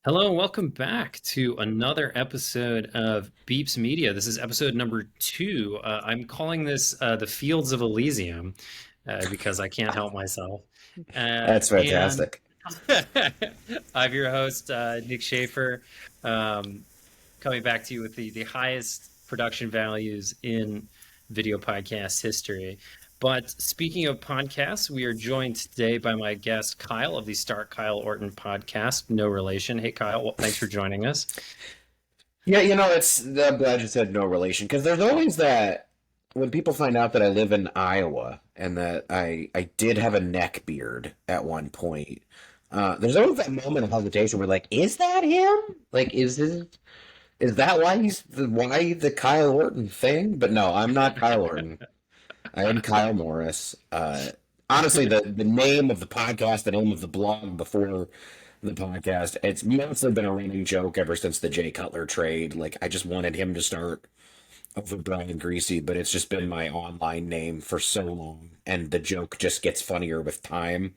Hello and welcome back to another episode of Beeps Media. This is episode number two. I'm calling this The Fields of Elysium because I can't help myself. That's And fantastic. I'm your host, Nick Schaefer, um, coming back to you with the highest production values in video podcast history. But speaking of podcasts, we are joined today by my guest, Kyle of the Start Kyle Orton podcast. No relation. Hey, Kyle, well, thanks for joining us. Yeah, I'm glad you said no relation because there's always that when people find out that I live in Iowa and that I did have a neck beard at one point. There's always that moment of hesitation where like, is that him? Like, is that why the Kyle Orton thing? But no, I'm not Kyle Orton. I am Kyle Morris. Honestly, the name of the podcast, the name of the blog before the podcast, it's mostly been a running joke ever since the Jay Cutler trade. Like, I just wanted him to start over Brian Greasy, but it's just been my online name for so long, and the joke just gets funnier with time.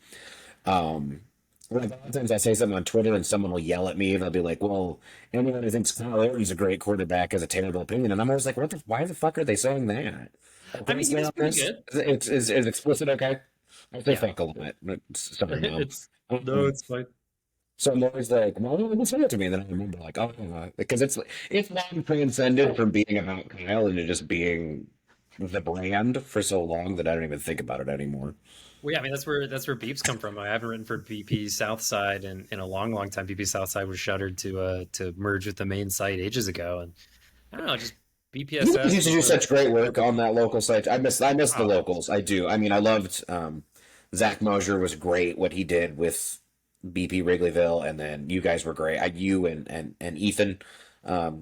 Um, like, a lot of times I say something on Twitter and someone will yell at me and they'll be like, well, anyone who thinks Kyle Orton's a great quarterback has a terrible opinion. And I'm always like, why the fuck are they saying that? I Okay, mean, he was on pretty this? good. Is explicit okay? I say Yeah. fuck a lot. Sorry, Mom. It's no, it's fine. So I'm always like, well, no, say it to me. And then I remember, like, oh, because it's long transcended from being about Kyle into just being the brand for so long that I don't even think about it anymore. Well, yeah, I mean that's where beeps come from. I haven't written for BP Southside in a long, long time. BP Southside was shuttered to merge with the main site ages ago, and I don't know, just You guys BPSS used to was do a such great work on that local site. I miss the oh, locals. I do. I mean, I loved Zach Mosier was great what he did with BP Wrigleyville, and then you guys were great. You and Ethan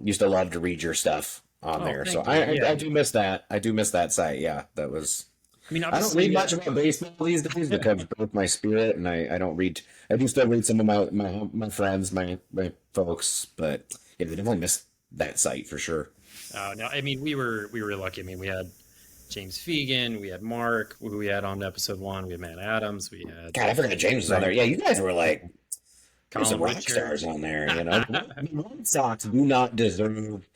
used to love to read your stuff on oh, there. So thank you. I Yeah, do miss that. I do miss that site. Yeah, that was. I mean, I don't read obviously, much about baseball these days because it broke my spirit, and I don't read. I do still read some of my friends, my folks, but yeah, they definitely miss that site for sure. no, I mean we were lucky. I mean, we had James Fegan, we had Mark, who we had on episode one, we had Matt Adams, we had God, I forgot James was on there. Frank, Yeah, you guys were like there's some Colin rock Richard. stars on there, you know. The White Sox do not deserve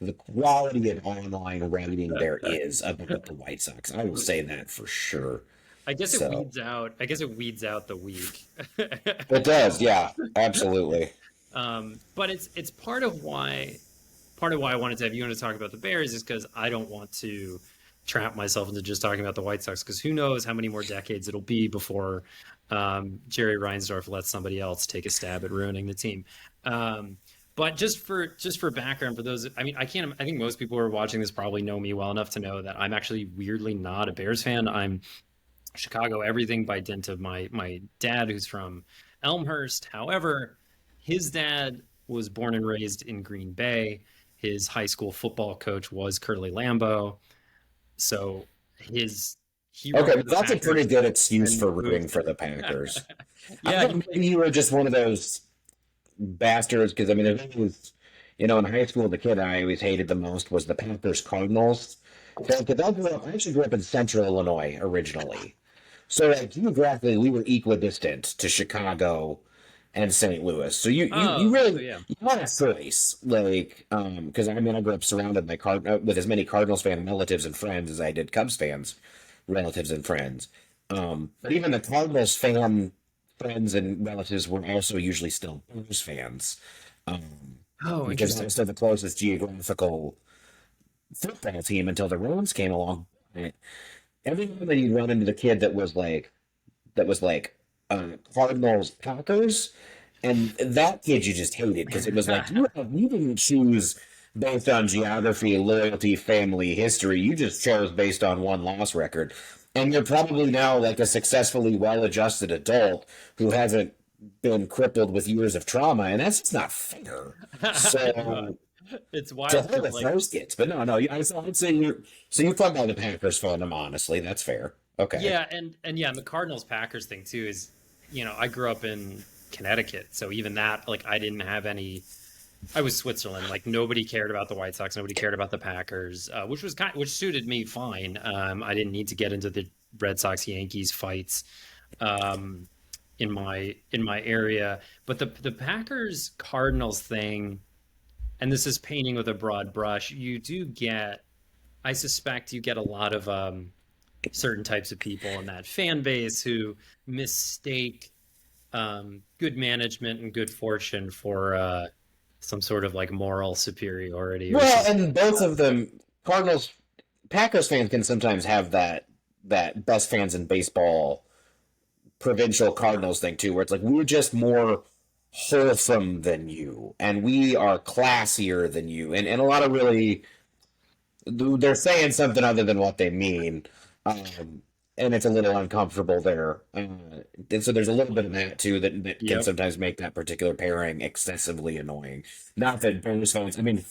the quality of online writing there is about the White Sox. I will say that for sure. I guess it So weeds out. I guess it weeds out the weak. it does, yeah, absolutely. But it's part of why I wanted to have you on to talk about the Bears is because I don't want to trap myself into just talking about the White Sox because who knows how many more decades it'll be before Jerry Reinsdorf lets somebody else take a stab at ruining the team. But just for background for those, I mean, I can't. I think most people who are watching this probably know me well enough to know that I'm actually weirdly not a Bears fan. I'm Chicago everything by dint of my dad, who's from Elmhurst. However, his dad was born and raised in Green Bay. His high school football coach was Curly Lambeau. So his he Okay, rooted for but the that's a pretty Packers good excuse and for moved rooting for the Packers. I yeah, thought maybe you were just one of those bastards because I mean, it was, in high school, the kid I always hated the most was the Panthers Cardinals. Because I actually grew up in Central Illinois originally. So like geographically, we were equidistant to Chicago and St. Louis. So you oh, so really yeah. you had a choice, like because I mean I grew up surrounded by with as many Cardinals fan relatives and friends as I did Cubs fans relatives and friends. But even the Cardinals fan friends and relatives were also usually still Blues fans, Oh, because that interesting. was still the closest geographical football team until the Rams came along. Every time that you'd run into the kid that was like Cardinals Packers, and that kid you just hated because it was like you didn't choose based on geography, loyalty, family, history. You just chose based on one loss record, and you're probably now like a successfully well-adjusted adult who hasn't been crippled with years of trauma, and that's just not fair. No, So it's to wild hell because with like those kids, but no, I'd say you're talking about the Packers fandom. Honestly, that's fair. Okay. yeah, and yeah, and the Cardinals Packers thing too is, I grew up in Connecticut, so even that, like, I didn't have any. I was Switzerland, like nobody cared about the White Sox, nobody cared about the Packers, which suited me fine. I didn't need to get into the Red Sox Yankees fights. Um, in my area. But the Packers Cardinals thing, and this is painting with a broad brush, you do get, I suspect you get a lot of certain types of people in that fan base who mistake good management and good fortune for some sort of like moral superiority or Well, something. and both of them, Cardinals, Packers fans can sometimes have that best fans in baseball provincial Cardinals thing too, where it's like we're just more wholesome than you, and we are classier than you, and a lot of really they're saying something other than what they mean, um, and it's a little uncomfortable there. And so there's a little bit of that too that can Yep. sometimes make that particular pairing excessively annoying. Not that Bears fans, I mean,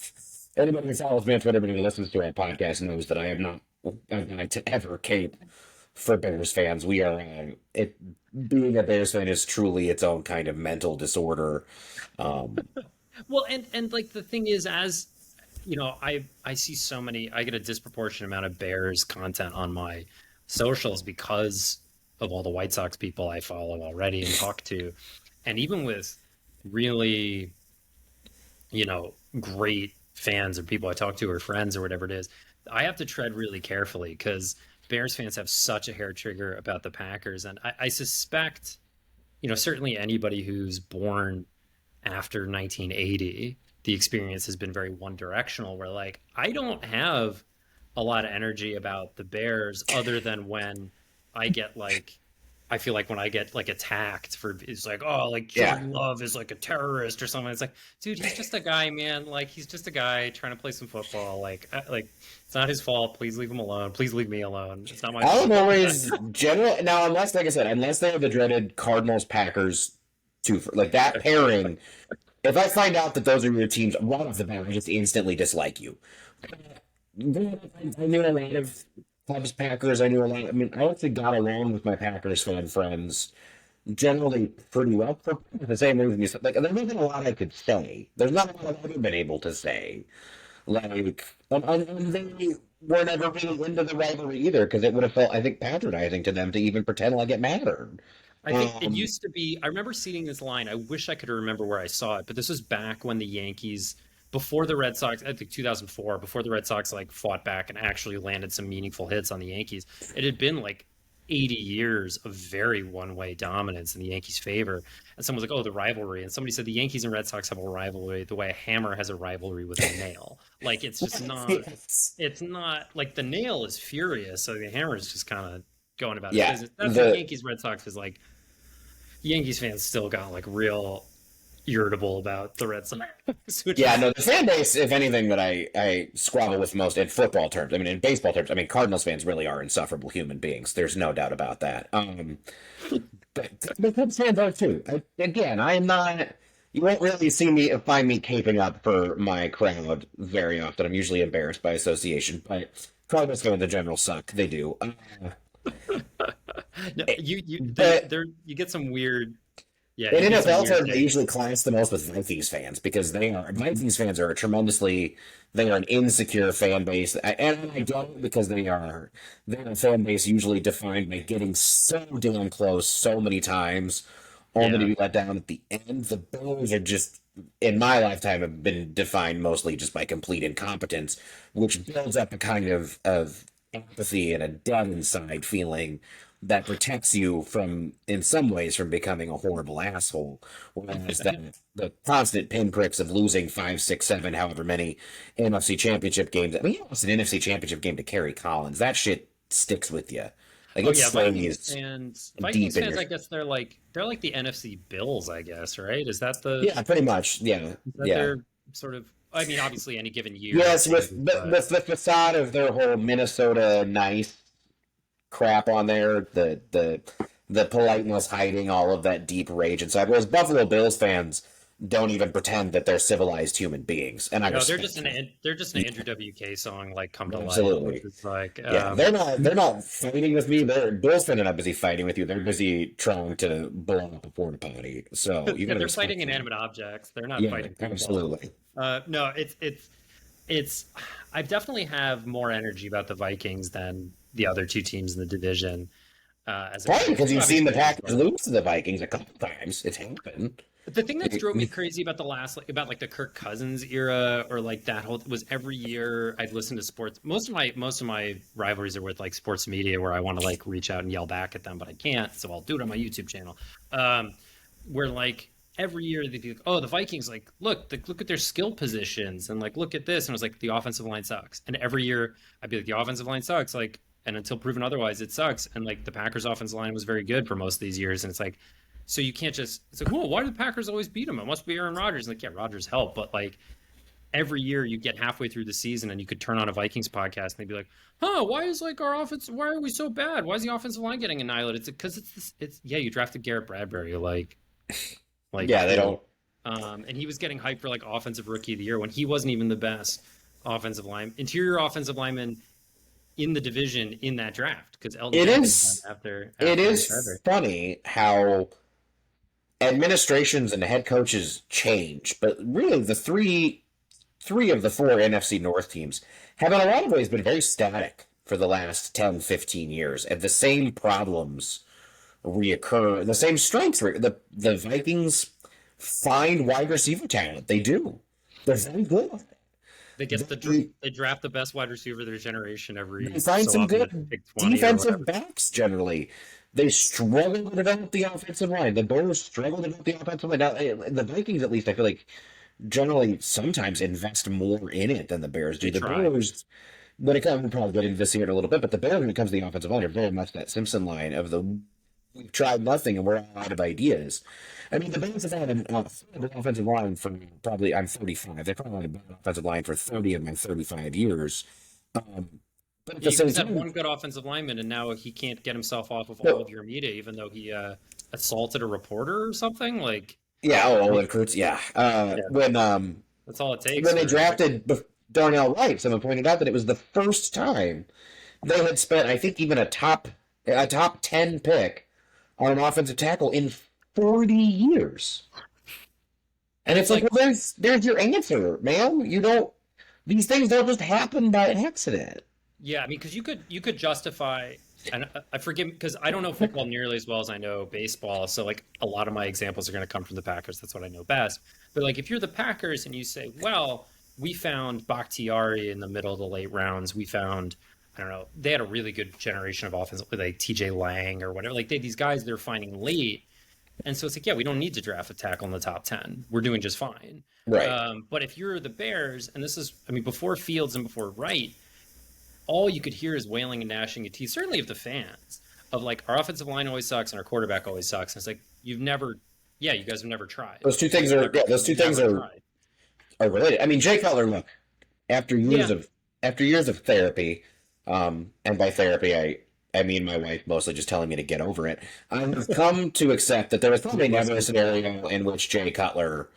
anybody who follows me on Twitter, anybody who listens to our podcast knows that I am not a guy to ever cape for Bears fans. We are it being a Bears fan is truly its own kind of mental disorder. Um, Well, and like the thing is, as you know, I see so many, I get a disproportionate amount of Bears content on my socials because of all the White Sox people I follow already and talk to. And even with really, great fans or people I talk to or friends or whatever it is, I have to tread really carefully because Bears fans have such a hair trigger about the Packers. And I suspect, certainly anybody who's born after 1980, the experience has been very one directional where like I don't have a lot of energy about the Bears other than when I get like I feel like when I get like attacked for it's like oh like yeah, Jordan Love is like a terrorist or something. It's like dude, he's just a guy, man. Like he's just a guy trying to play some football. Like it's not his fault. Please leave him alone. Please leave me alone. It's not my I'm fault. always general now, unless like I said, unless they have the dreaded Cardinals Packers two like that pairing. If I find out that those are your teams right off the bat, I just instantly dislike you. I knew a lot of Cubs Packers. I knew a lot. I mean, I actually got along with my Packers fan friends generally pretty well for the same reason you said. Like, there wasn't a lot I could say. There's not a lot I've ever been able to say. Like, and they were never really into the rivalry either because it would have felt, I think, patronizing to them to even pretend like it mattered. I think it Um, used to be. I remember seeing this line. I wish I could remember where I saw it, but this was back when the Yankees, before the Red Sox, I think 2004, before the Red Sox like fought back and actually landed some meaningful hits on the Yankees. It had been like 80 years of very one-way dominance in the Yankees' favor. And someone was like, "Oh, the rivalry." And somebody said the Yankees and Red Sox have a rivalry the way a hammer has a rivalry with a nail. Like it's just not. yes. It's not like the nail is furious, so the hammer is just kind of going about his Yeah. business. That's what The Yankees Red Sox is like. Yankees fans still got like real irritable about the Red Sox, which Yeah, is no, the fan base, if anything, that I squabble with most in football terms. I mean, in baseball terms, I mean, Cardinals fans really are insufferable human beings. There's no doubt about that. But Cubs fans are too. Again, I am not. You won't really see me find me caping up for my crowd very often. I'm usually embarrassed by association, but Cardinals fans in general suck. They do. no, But you get some weird, yeah, in you get some NFL weird terms, they takes. usually class the most with Vikings fans because Vikings fans are a tremendously they are an insecure fan base, and I get it because they're a fan base usually defined by getting so damn close so many times, only to Yeah, be let down at the end. The Bears are just in my lifetime have been defined mostly just by complete incompetence, which builds up a kind of apathy and a dead inside feeling that protects you from, in some ways, from becoming a horrible asshole. Whereas the constant pinpricks of losing five, six, seven, however many NFC Championship games. I mean, you lost an NFC Championship game to Kerry Collins. That shit sticks with you. Like oh it yeah, stays deep Vikings in your. fans. I guess they're like the NFC Bills. I guess right? Yeah, pretty much. Yeah, Is that yeah. their sort of? I mean, obviously, any given year it Yes, changes, but with the facade of their whole Minnesota nice crap on there, the politeness hiding all of that deep rage inside. Whereas Buffalo Bills fans don't even pretend that they're civilized human beings, and I no, respect that. they're just an Yeah, Andrew WK song like "Come to Life," which absolutely. is like Yeah, they're not fighting with me. They're Bills fans are not busy fighting with you. They're busy trying to blow up a porta potty. So you yeah, got to they're fighting respect them. inanimate objects. They're not Yeah, fighting people. absolutely. No, it's. I definitely have more energy about the Vikings than the other two teams in the division. as a Probably Packers. because you've seen the Obviously, Packers lose to the Vikings a couple times. It's happened. but the thing that's drove me crazy about the last, like, about like the Kirk Cousins era, or like that whole, was every year I'd listen to sports. Most of my rivalries are with like sports media, where I want to like reach out and yell back at them, but I can't, so I'll do it on my YouTube channel. Um, where like every year they'd be like, "Oh, the Vikings, like look at their skill positions, and like look at this," and it was like the offensive line sucks. And every year I'd be like, "The offensive line sucks," like, and until proven otherwise, it sucks. And like the Packers' offensive line was very good for most of these years, and it's like, so you can't just, it's like, oh, why do the Packers always beat them? It must be Aaron Rodgers. Like, yeah, Rodgers helped, but like every year you get halfway through the season and you could turn on a Vikings podcast and they'd be like, huh, why is like our offense, why are we so bad? Why is the offensive line getting annihilated? It's because it's yeah, you drafted Garrett Bradbury, like Yeah, they cool. don't. And he was getting hyped for like offensive rookie of the year when he wasn't even the best offensive line, interior offensive lineman in the division in that draft, because Elton It Jenkins went is. after It Bradbury. is funny how administrations and head coaches change, but really the three of the four NFC North teams have in a lot of ways been very static for the last 10, 15 years, and the same problems reoccur, the same strengths. The Vikings find wide receiver talent. They do. They're very good at it. They get They, they draft the best wide receiver of their generation they every find so some often at good pick 20 or defensive whatever. backs generally. They struggle to develop the offensive line. The Bears struggle to develop the offensive line. Now, the Vikings, at least, I feel like generally sometimes invest more in it than the Bears They do. The try. Bears, when it comes, we'll probably get into this here in a little bit, but the Bears, when it comes to the offensive line, are very much that Simpson line of the we've tried nothing and we're out of ideas. I mean, the Bears have had an offensive line for probably, I'm 35. They've probably had an offensive line for 30 of my 35 years. Um, but at the You same just had time, one good offensive lineman, and now he can't get himself off of all no, of your media, even though he assaulted a reporter or something. Like, yeah, oh, and Kurtz, yeah. yeah, that's all it takes When they for. drafted Darnell Wright, someone pointed out that it was the first time they had spent, I think, even a top 10 pick on an offensive tackle in 40 years. And And it's it's like, like, well, there's your answer, man. You don't these things don't just happen by accident. yeah, I mean, because you could justify, and I forget, because I don't know football nearly as well as I know baseball. So like a lot of my examples are going to come from the Packers. That's what I know best. But like if you're the Packers and you say, well, we found Bakhtiari in the middle of the late rounds. We found, I don't know, they had a really good generation of offense, like TJ Lang or whatever. Like they had these guys they're finding late. And so it's like, yeah, we don't need to draft a tackle in the top 10. We're doing just fine. Right. But if you're the Bears, and this is, I mean, before Fields and before Wright, all you could hear is wailing and gnashing of teeth, certainly of the fans, of like, our offensive line always sucks and our quarterback always sucks. And it's like, yeah, you guys have never tried. Those two Like, things are yeah, those two you've things never are tried. are related. I mean, Jay Cutler, look, after years Yeah. of after years of therapy, and by therapy I mean my wife mostly just telling me to get over it. I have come to accept that there was probably never a scenario in which Jay Cutler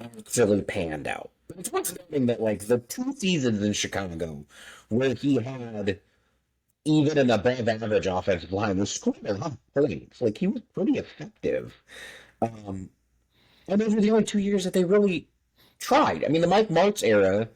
actually panned out. But it's worth noting that like the 2 seasons in Chicago where he had even an above average offensive line was scoring a lot of points. Like he was pretty effective. Um, and those were the only 2 years that they really tried. I mean, the Mike Martz era,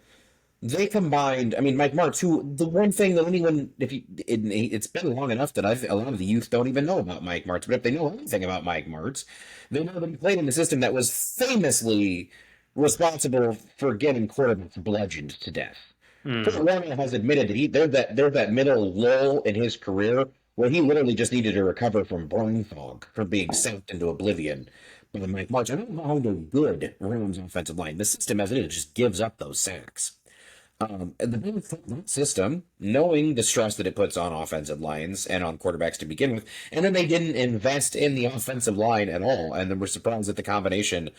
they combined. I mean, Mike Martz, who the one thing that anyone, if you, it's been long enough that a lot of the youth don't even know about Mike Martz. But if they know anything about Mike Martz, they know that he played in a system that was famously responsible for getting quarterbacks bludgeoned to death. Kurt Hmm. Warner has admitted that there's that middle lull in his career where he literally just needed to recover from brain fog, from being sent into oblivion. But Mike March, I don't know how they're good Rams offensive line. The system as it is just gives up those sacks. And the big that system, knowing the stress that it puts on offensive lines and on quarterbacks to begin with, and then they didn't invest in the offensive line at all, and then we're surprised at the combination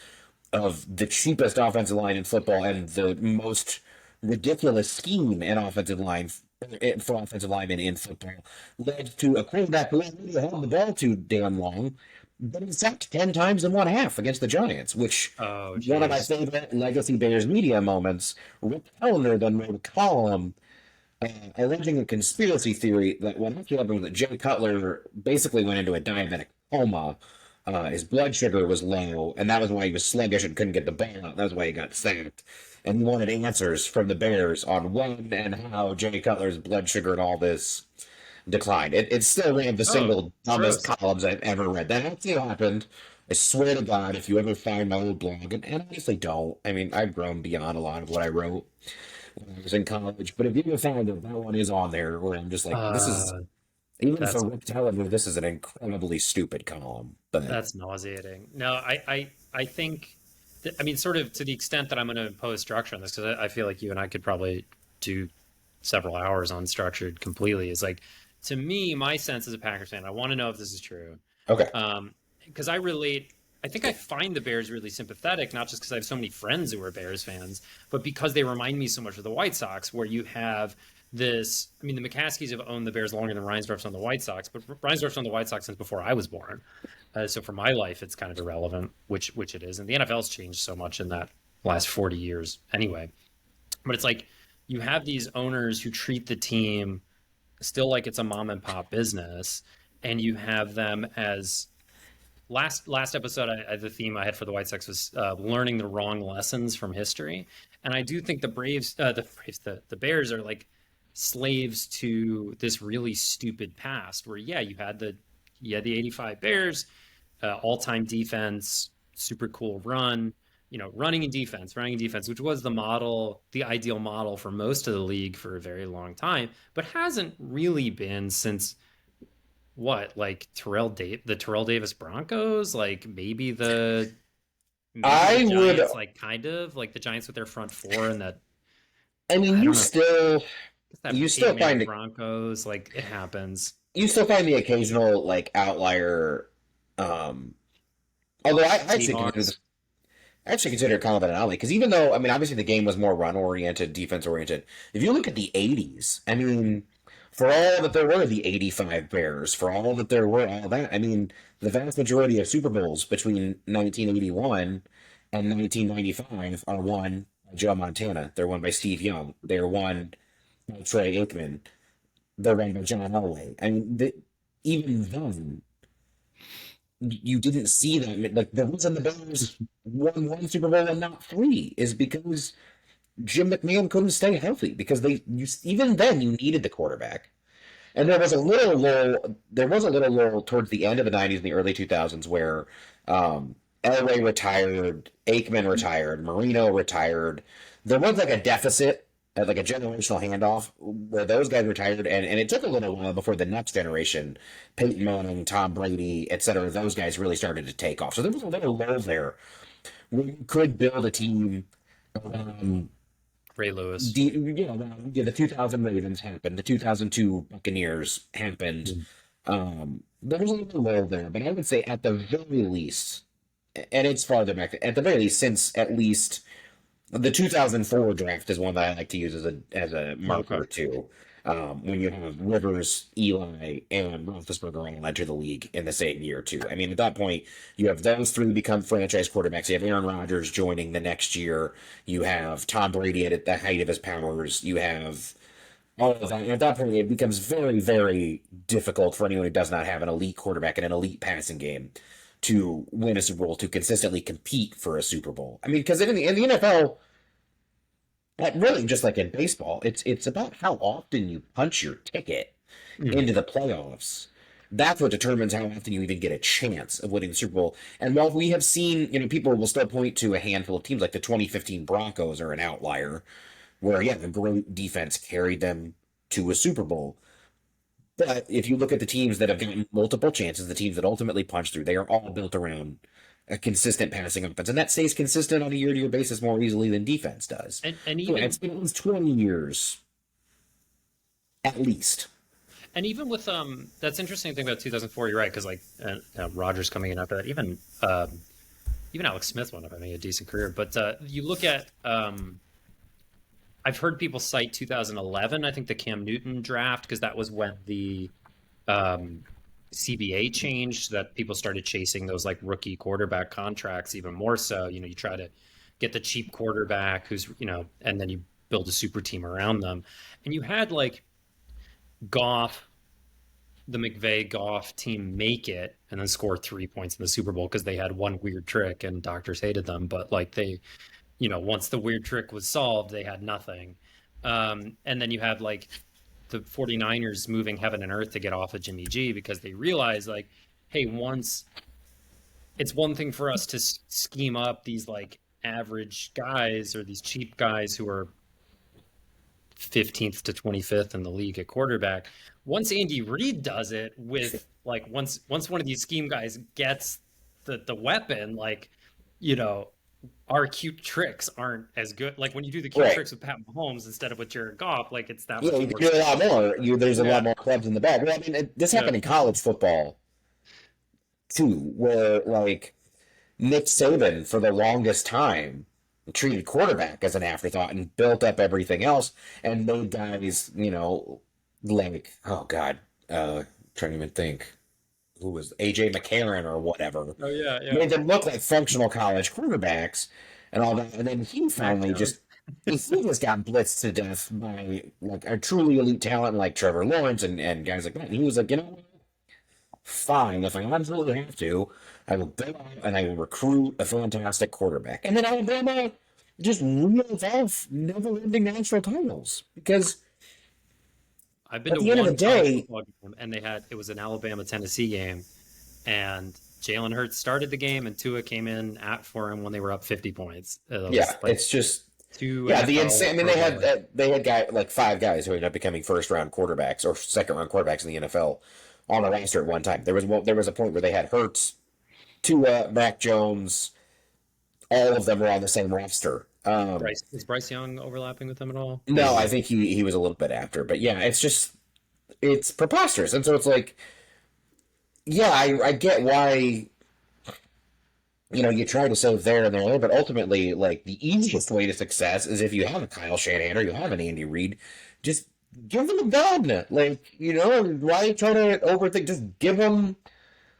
of the cheapest offensive line in football and the most ridiculous scheme in offensive line for offensive linemen in football led to a quarterback who hadn't really held the ball too damn long, but he sacked 10 times in one half against the Giants, which Oh, one of my geez. favorite Legacy Bears media moments. Rick Kellner then wrote a column alleging a conspiracy theory that what actually happened was that Jay Cutler basically went into a diabetic coma. His blood sugar was low, and that was why he was sluggish and couldn't get the ball out. That was why he got sacked. And he wanted answers from the Bears on when and how Jay Cutler's blood sugar and all this declined. It's still one of the Oh, single dumbest gross. columns I've ever read. That actually happened. I swear to God, if you ever find my old blog, and I honestly don't. I mean, I've grown beyond a lot of what I wrote when I was in college. But if you ever find it, that one is on there where I'm just like, this is, Uh, even for that's Rick Teller, this is an incredibly stupid column. But That's nauseating. No, I think, I mean, sort of to the extent that I'm going to impose structure on this, because I feel like you and I could probably do several hours on structured completely. Is like, to me, my sense as a Packers fan, I want to know if this is true. okay. Because I relate, I think I find the Bears really sympathetic, not just because I have so many friends who are Bears fans, but because they remind me so much of the White Sox, where you have this. I mean, the McCaskies have owned the Bears longer than Reinsdorf's on the White Sox, but Reinsdorf's on the White Sox since before I was born. So for my life, it's kind of irrelevant, which it is, and the NFL's changed so much in that last 40 years anyway. But it's like you have these owners who treat the team still like it's a mom and pop business, and you have them as last episode. The theme I had for the White Sox was learning the wrong lessons from history, and I do think the Bears are like slaves to this really stupid past where yeah you had the 85 Bears, all-time defense, super cool run, running and defense, which was the model, the ideal model for most of the league for a very long time, but hasn't really been since what, like the Terrell Davis Broncos, like maybe the I would, Giants, like kind of like the Giants with their front four and that I mean, I don't know, that you still eight-man find Broncos, like it happens. you still find the occasional like outlier. Um, although I actually consider Seahawks. this, I actually consider it kind of an anomaly because even though I mean obviously the game was more run oriented, defense oriented. If you look at the '80s, I mean, for all that there were the '85 Bears, for all that there were all that, I mean, the vast majority of Super Bowls between 1981 and 1995 are won by Joe Montana. They're won by Steve Young. They're won by Trey Aikman. They're run by John Elway. I mean, even then, you didn't see that. Like the reason the Bears won one Super Bowl and not three is because Jim McMahon couldn't stay healthy. Because even then you needed the quarterback. And there was a little lull towards the end of the '90s and the early 2000s where Elway retired, Aikman retired, Marino retired. There was like a deficit, like a generational handoff where those guys retired, and it took a little while before the next generation, Peyton Manning, Tom Brady, etc., those guys really started to take off. So there was a little lull there where you could build a team around Ray Lewis. the 2000 Ravens happened, the 2002 Buccaneers happened. Mm. There was a little lull there, but I would say at the very least, and it's farther back, at the very least, since at least the 2004 draft is one that I like to use as a Okay. marker too. When you have Rivers, Eli, and Roethlisberger all enter the league in the same year too. I mean, at that point, you have those three become franchise quarterbacks. You have Aaron Rodgers joining the next year. You have Tom Brady at the height of his powers. You have all of that. And at that point, it becomes very, very difficult for anyone who does not have an elite quarterback and an elite passing game to win a Super Bowl, to consistently compete for a Super Bowl. I mean, because in the NFL, really just like in baseball, it's about how often you punch your ticket Mm. into the playoffs. That's what determines how often you even get a chance of winning the Super Bowl. And while we have seen, people will still point to a handful of teams like the 2015 Broncos are an outlier, where yeah, the great defense carried them to a Super Bowl. But if you look at the teams that have gotten multiple chances, the teams that ultimately punch through, they are all built around a consistent passing offense, and that stays consistent on a year-to-year basis more easily than defense does. And So it's even been at least 20 years, at least. and even with that's interesting thing about 2004. You're right, because like Rogers coming in after that, even Alex Smith wound up having a decent career. But you look at I've heard people cite 2011. I think the Cam Newton draft, because that was when the um, CBA changed, so that people started chasing those like rookie quarterback contracts even more so. You try to get the cheap quarterback who's and then you build a super team around them, and you had like Goff, the McVay Goff team make it and then score 3 points in the Super Bowl because they had one weird trick and doctors hated them. But like once the weird trick was solved, they had nothing. And then you have like the 49ers moving heaven and earth to get off of Jimmy G because they realize like, hey, once it's one thing for us to scheme up these like average guys or these cheap guys who are 15th to 25th in the league at quarterback. Once Andy Reid does it with like once one of these scheme guys gets the weapon, like, you know, our cute tricks aren't as good. Like when you do the cute Right. tricks with Pat Mahomes instead of with Jared Goff, like it's that Yeah, much you more can do a lot successful. more. There's a lot Yeah. more clubs in the bag. Well, I mean, this Yeah. happened in college football too, where like Nick Saban for the longest time treated quarterback as an afterthought and built up everything else and made guys, like oh god, trying to even think who was AJ McCarron or whatever, Oh yeah, yeah. made them look like functional college quarterbacks and all that, and then he Mac finally Jones. he just got blitzed to death by like a truly elite talent like Trevor Lawrence and guys like that. And he was like, fine, if I absolutely have to, I will go out and I will recruit a fantastic quarterback. And then Alabama just reels off never-ending national titles because I've been at to the end of the one college day, football game, and it was an Alabama Tennessee game, and Jalen Hurts started the game, and Tua came in at for him when they were up 50 points. It yeah, was like it's just two yeah, the NFL insane. I mean, Pro Bowlers. they had like five guys who ended up becoming first-round quarterbacks or second-round quarterbacks in the NFL on the roster at one time. There was a point where they had Hurts, Tua, Mac Jones, all of them were on the same roster. Bryce Young overlapping with them at all? No, I Maybe. think he was a little bit after, but yeah, it's preposterous, and so it's like, yeah, I get why you try to save there and there, but ultimately, like the easiest way to success is if you have a Kyle Shanahan or you have an Andy Reid, just give them a gun, like why try to overthink? Just give them.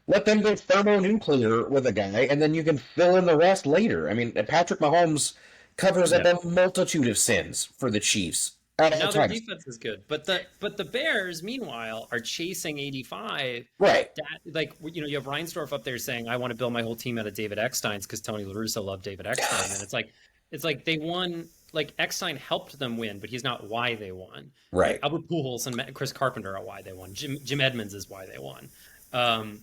Let them go thermonuclear with a guy, and then you can fill in the rest later. I mean, Patrick Mahomes covers up Yeah. a multitude of sins for the Chiefs at And all now their times. defense is good. But the Bears, meanwhile, are chasing 85. Right. That like you have Reinsdorf up there saying, I want to build my whole team out of David Eckstein's because Tony La Russa loved David Eckstein. And it's like they won, like Eckstein helped them win, but he's not why they won. Like Right. Albert Pujols and Chris Carpenter are why they won. Jim Edmonds is why they won.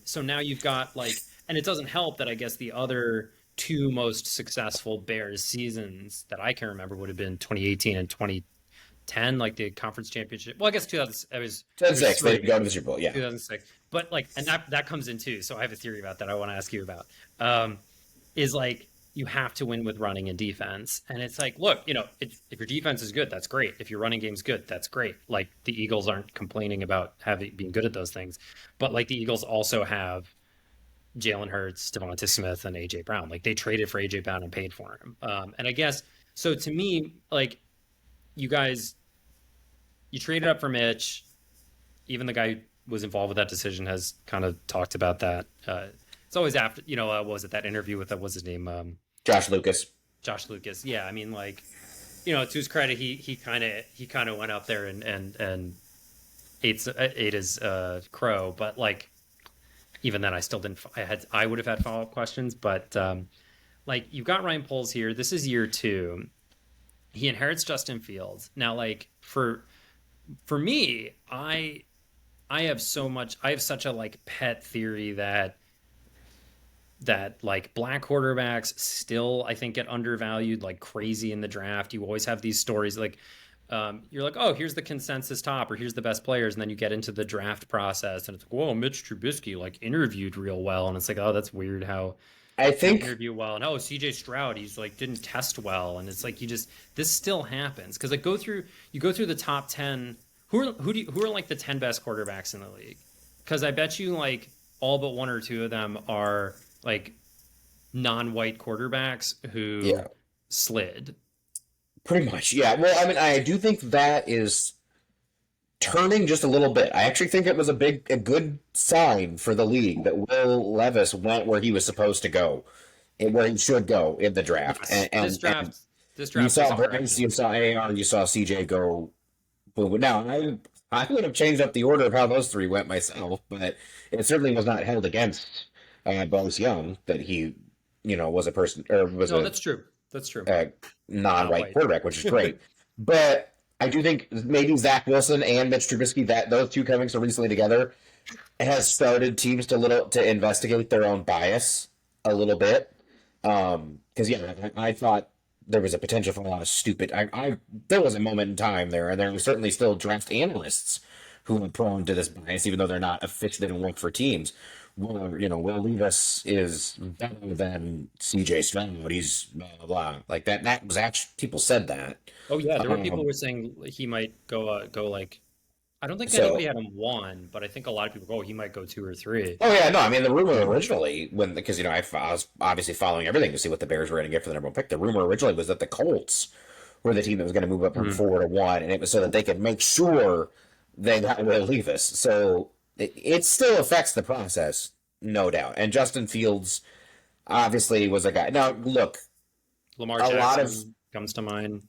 So now you've got like, and it doesn't help that I guess the other two most successful Bears seasons that I can remember would have been 2018 and 2010, like the conference championship. Well, I guess 2000, it was 10-6, they three, go to the Super Bowl. Yeah. 2006. But like, and that comes in too. So I have a theory about that I want to ask you about. Is like you have to win with running and defense, and it's like, look, if your defense is good, that's great. If your running game's good, that's great. Like the Eagles aren't complaining about being good at those things, but like the Eagles also have Jalen Hurts, Devonta Smith, and AJ Brown. Like they traded for AJ Brown and paid for him. And I guess so. To me, like you guys, you traded up for Mitch. Even the guy who was involved with that decision has kind of talked about that. It's always after, what was it, that interview with, what's his name? Josh Lucas. Josh Lucas. Yeah. I mean, like, to his credit, he kind of went up there and ate his crow. But like, even then I still didn't, I would have had follow-up questions, but like you've got Ryan Poles here. This is year two. He inherits Justin Fields. Now, like for me, I have such a like pet theory that like black quarterbacks still I think get undervalued like crazy in the draft. You always have these stories like you're like, oh, here's the consensus top or here's the best players, and then you get into the draft process and it's like, whoa, Mitch Trubisky like interviewed real well, and it's like, oh, that's weird how I he didn't think interview well, and oh, CJ Stroud, he's like didn't test well, and it's like this still happens because like you go through the top 10. Who are like the 10 best quarterbacks in the league? Because I bet you like all but one or two of them are like non-white quarterbacks who yeah, slid. pretty much. Yeah. Well, I mean, I do think that is turning just a little bit. I actually think it was a good sign for the league that Will Levis went where he was supposed to go, and where he should go in the draft. Yes, And this you draft was saw Bryce, you exceptional. saw AR, you saw CJ go. But now I would have changed up the order of how those three went myself, but it certainly was not held against Bryce Young that he, was a person or was No, a that's true. That's true. uh, Not non-white white. quarterback, which is great. But I do think maybe Zach Wilson and Mitch Trubisky, that those two coming so recently together, has started teams to investigate their own bias a little bit. Because yeah, I thought there was a potential for a lot of stupid. There was a moment in time there, and there were certainly still draft analysts who were prone to this bias, even though they're not officially didn't work for teams. Will Levis is better than CJ Stroud. He's blah blah blah. Like that. That was actually people said that. Oh yeah, there were people who Um, were saying he might go like I don't think anybody so had him one, but I think a lot of people go, oh, he might go two or three. Oh yeah, no, I mean the rumor originally when because I was obviously following everything to see what the Bears were going to get for the number one pick. The rumor originally was that the Colts were the team that was going to move up from Hmm. 4 to 1, and it was so that they could make sure they got Will Levis. So it still affects the process, no doubt. And Justin Fields obviously was a guy. Now look, Lamar a lot of Jackson comes to mind.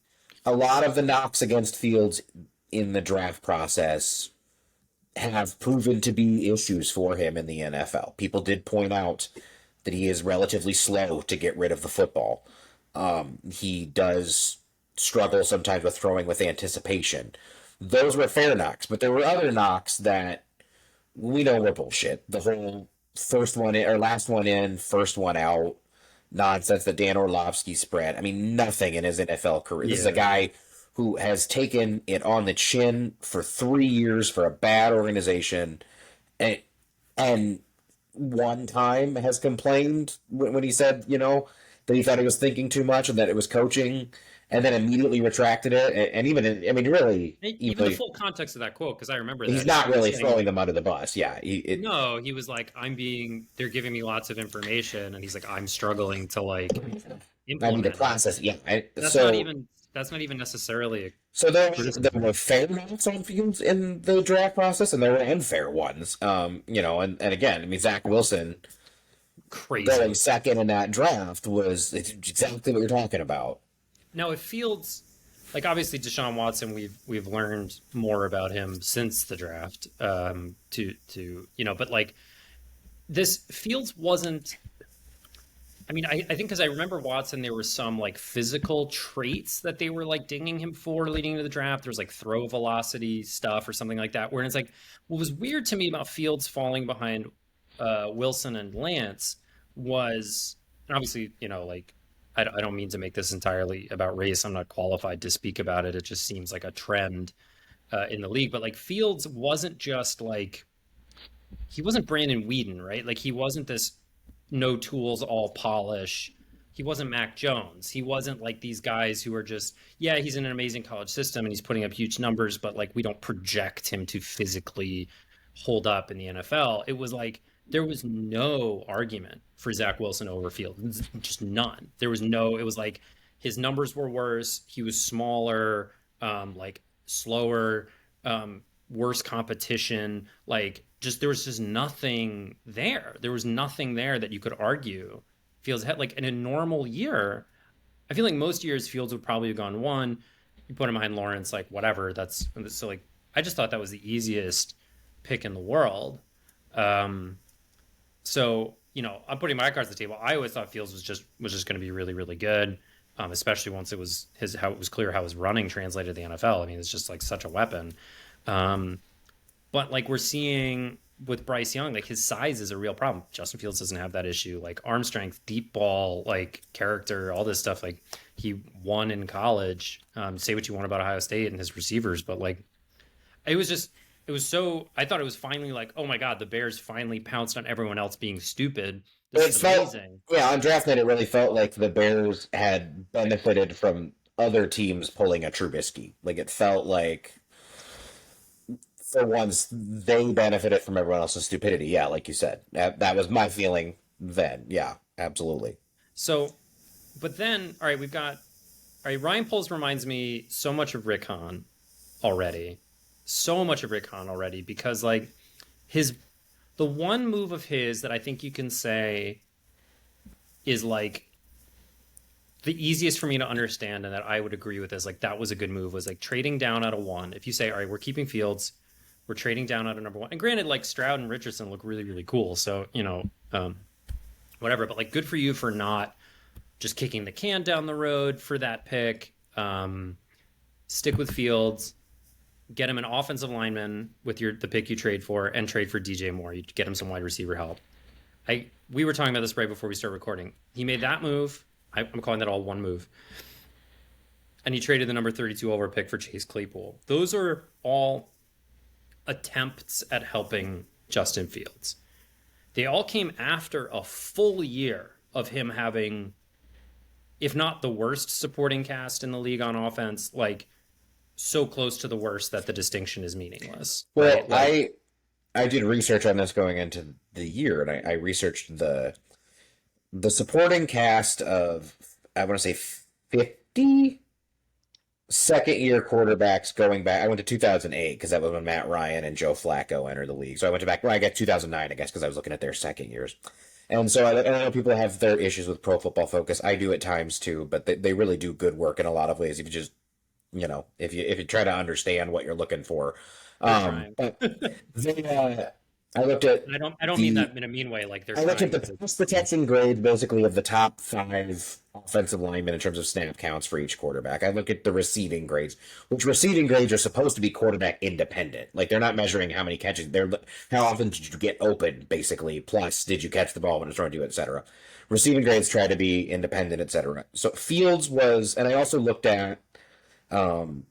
a lot of the knocks against Fields in the draft process have proven to be issues for him in the NFL. People did point out that he is relatively slow to get rid of the football. He does struggle sometimes with throwing with anticipation. Those were fair knocks, but there were other knocks that we know were bullshit. The whole first one in, or last one in, first one out nonsense that Dan Orlovsky spread. I mean, nothing in his NFL career. This is a Yeah. guy who has taken it on the chin for 3 years for a bad organization, and and one time has complained when he said, that he thought he was thinking too much and that it was coaching, and then immediately retracted it. And even, I mean, really, Even the even full context of that quote, because I remember he's that he not was really saying throwing them under the bus. Yeah, no, he was like, they're giving me lots of information, and he's like, I'm struggling to like I mean, the implement it. process. Yeah, That's not even necessarily a so there criticism. were fair knocks on Fields in the draft process, and there were unfair ones. And again, I mean, Zach Wilson going Crazy. second in that draft was exactly what you're talking about. Now it feels like obviously Deshaun Watson, we've learned more about him since the draft. But like this Fields wasn't. I mean, I think because I remember Watson, there were some like physical traits that they were like dinging him for leading into the draft. There was like throw velocity stuff or something like that. Where it's like, what was weird to me about Fields falling behind Wilson and Lance was, and obviously, like I don't mean to make this entirely about race. I'm not qualified to speak about it. It just seems like a trend in the league. But like Fields wasn't just like he wasn't Brandon Whedon, right? Like he wasn't this no tools, all polish. He wasn't Mac Jones. He wasn't like these guys who are just, yeah, he's in an amazing college system and he's putting up huge numbers, but like we don't project him to physically hold up in the NFL. It was like there was no argument for Zach Wilson over Fields, just none. There was no, it was like his numbers were worse. He was smaller, like slower, worse competition. Like just there was just nothing there. There was nothing there that you could argue. Fields had like in a normal year. I feel like most years Fields would probably have gone one. You put him behind Lawrence, like whatever. That's so like I just thought that was the easiest pick in the world. Um, so I'm putting my cards on the table. I always thought Fields was just going to be really really good, especially once it was how it was clear how his running translated to the NFL. I mean, it's just like such a weapon. Um, but like we're seeing with Bryce Young, like his size is a real problem. Justin Fields doesn't have that issue. Like arm strength, deep ball, like character, all this stuff. Like he won in college. Say what you want about Ohio State and his receivers, but like it was just it was so. I thought it was finally like, oh my god, the Bears finally pounced on everyone else being stupid. This It is felt, amazing. yeah, on draft night, it really felt like the Bears had benefited from other teams pulling a Trubisky. Like it felt like for once they benefited from everyone else's stupidity. Yeah, like you said, that was my feeling then. Yeah, absolutely. So, but then all right, we've got all right. Ryan Poles reminds me so much of Rick Hahn already, so much of Rick Hahn already because like his the one move of his that I think you can say is like the easiest for me to understand and that I would agree with is like that was a good move was like trading down out of one. If you say, all right, we're keeping Fields, we're trading down out of number one. And granted, like Stroud and Richardson look really, really cool. So, whatever. But like good for you for not just kicking the can down the road for that pick. stick with Fields, get him an offensive lineman with the pick you trade for, and trade for DJ Moore. You get him some wide receiver help. We were talking about this right before we started recording. He made that move. I'm calling that all one move. And he traded the number 32 over pick for Chase Claypool. Those are all attempts at helping Justin Fields. They all came after a full year of him having, if not the worst supporting cast in the league on offense, like so close to the worst that the distinction is meaningless. Well, Right? Like, I did research on this going into the year, and I researched the supporting cast of, I want to say, 50 second year quarterbacks going back. I went to 2008 because that was when Matt Ryan and Joe Flacco entered the league. So I went to back, well, I guess 2009, I guess, because I was looking at their second years. And so I know people have their issues with Pro Football Focus. I do at times too, but they really do good work in a lot of ways. If you just, if you try to understand what you're looking for. they're trying. But I looked at I don't mean that in a mean way. Like they're I looked trying at the pass protection grade basically of the top 5 offensive linemen in terms of snap counts for each quarterback. I look at the receiving grades, which receiving grades are supposed to be quarterback independent. Like they're not measuring how many catches, they're how often did you get open, basically, plus did you catch the ball when it's thrown to you, etc. Receiving grades try to be independent, etc. So Fields was, and I also looked at um,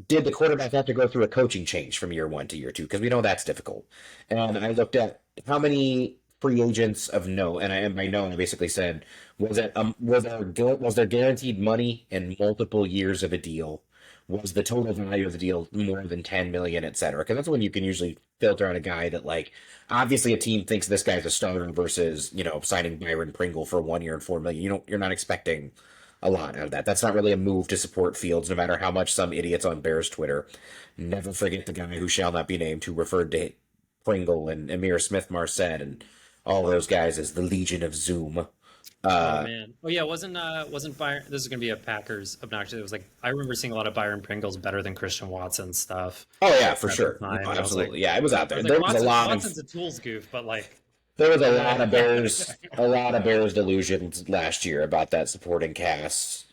did the quarterback have to go through a coaching change from year 1 to year 2? Because we know that's difficult. And I looked at how many free agents of note, and by note I basically said, was there guaranteed money in multiple years of a deal? Was the total value of the deal more than 10 million, et cetera? Because that's when you can usually filter out a guy that, like, obviously a team thinks this guy's a starter versus, signing Byron Pringle for 1 year and 4 million. You're not expecting a lot out of that. That's not really a move to support Fields, no matter how much some idiots on Bears Twitter, never forget the guy who shall not be named, who referred to Pringle and Amir Smith-Marset and all those guys as the Legion of Zoom. Oh man. Oh yeah, wasn't Byron, this is gonna be a Packers obnoxious. It was like I remember seeing a lot of Byron Pringles better than Christian Watson stuff Oh yeah, for at the sure. time. And Absolutely. Yeah, it was out I there. was like, There was a lot Watson's of a tools goof, but like there was a lot of Bears delusions last year about that supporting cast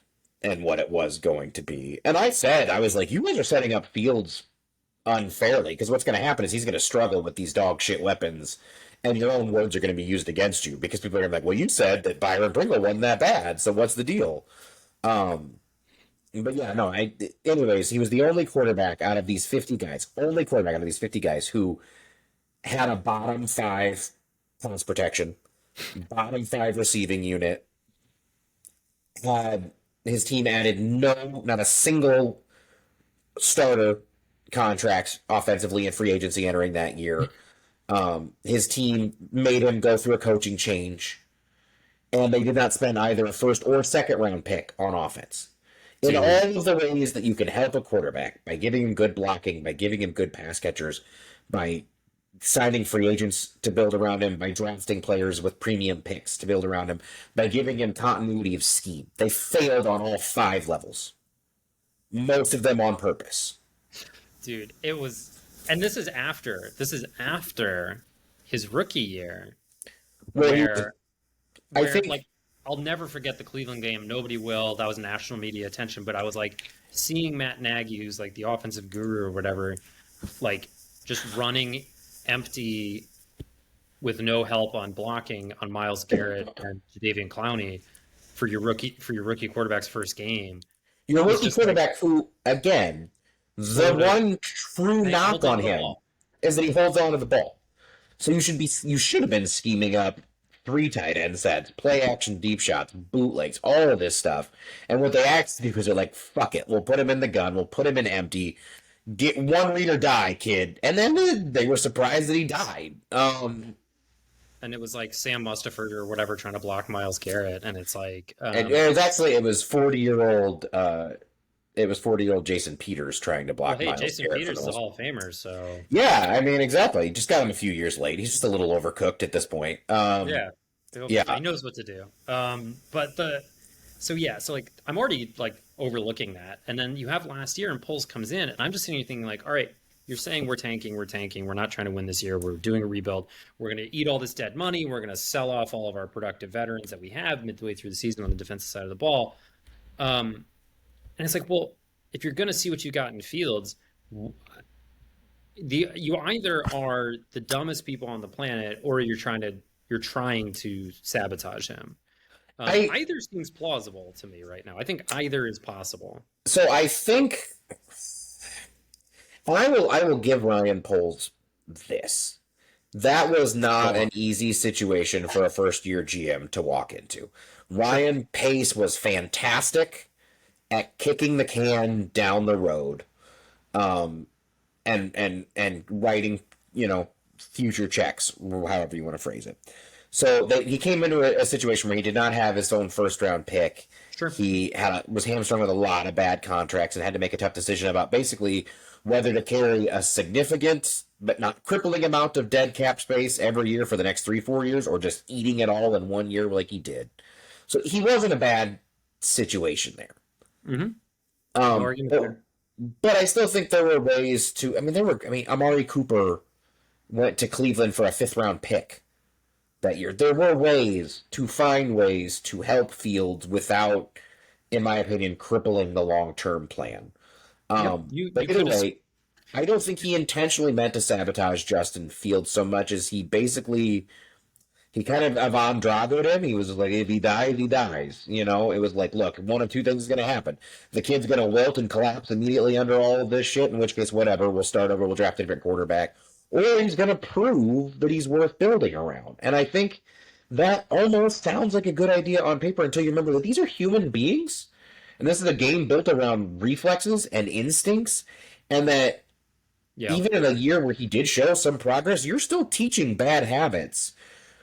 and what it was going to be. And I was like, you guys are setting up Fields unfairly, because what's going to happen is he's going to struggle with these dog shit weapons, and your own words are going to be used against you because people are going to be like, well, you said that Byron Pringle wasn't that bad, so what's the deal? Um, but yeah, no, anyways, he was the only quarterback out of these 50 guys, who had a bottom 5 pass protection, bottom 5 receiving unit, had his team added not a single starter contracts offensively in free agency entering that year. His team made him go through a coaching change, and they did not spend either a first or second round pick on offense. In dude, all of the ways that you can help a quarterback, by giving him good blocking, by giving him good pass catchers, by signing free agents to build around him, by drafting players with premium picks to build around him, by giving him continuity of scheme, they failed on all 5 levels. Most of them on purpose. dude, it was, and this is after his rookie year, Where he, where I where think, like I'll never forget the Cleveland game. Nobody will. That was national media attention, but I was like seeing Matt Nagy, who's like the offensive guru or whatever, like just running empty with no help on blocking on Miles Garrett and Jadeveon Clowney for your rookie quarterback's first game your was rookie just like quarterback, who, again, the so good. one true And he knock holds on onto the him ball. is that he holds on to the ball. So you should have been scheming up 3 tight end sets, play action deep shots, bootlegs, all of this stuff. And what they asked to do is they're like, fuck it, we'll put him in the gun, we'll put him in empty, get one read or die, kid. And then they were surprised that he died. And it was like Sam Mustipher or whatever trying to block Miles Garrett, and it's like, And it was 40-year-old Jason Peters trying to well, block hey, Miles Jason Garrett for Peters the is a most. Hall of Famer, so Yeah, I mean, exactly. He just got him a few years late. He's just a little overcooked at this point. yeah, he'll be fine. Yeah. He knows what to do. But so yeah, so like I'm already like overlooking that, and then you have last year, and Poles comes in, and I'm just sitting here thinking like, all right, you're saying we're tanking, we're not trying to win this year, we're doing a rebuild, we're going to eat all this dead money, we're going to sell off all of our productive veterans that we have midway through the season on the defensive side of the ball, and it's like, well, if you're going to see what you got in Fields, you either are the dumbest people on the planet, or you're trying to sabotage him. I Either seems plausible to me right now. I think either is possible. so I think I will give Ryan Poles this. That was Go not on. an easy situation for a first year GM to walk into. Ryan Pace was fantastic at kicking the can down the road, um, and writing, future checks, however you want to phrase it. So he came into a situation where he did not have his own first round pick. Sure. He was hamstrung with a lot of bad contracts and had to make a tough decision about basically whether to carry a significant but not crippling amount of dead cap space every year for the next 3 4 years, or just eating it all in one year like he did. So he was in a bad situation there. Mm-hmm. No Um, argument but, there. but I still think there were ways to. Amari Cooper went to Cleveland for a fifth round pick that year. There were ways to find ways to help Fields without, in my opinion, crippling the long term plan. Yep. You But you either could have. way, I don't think he intentionally meant to sabotage Justin Fields so much as he kind of Avant Drago'd him. He was like, if he dies, he dies. It was like, look, one of two things is going to happen. The kid's going to wilt and collapse immediately under all of this shit, in which case, whatever, we'll start over, we'll draft a different quarterback. Or he's going to prove that he's worth building around. And I think that almost sounds like a good idea on paper until you remember that these are human beings. And this is a game built around reflexes and instincts. And that Yeah. even in a year where he did show some progress, you're still teaching bad habits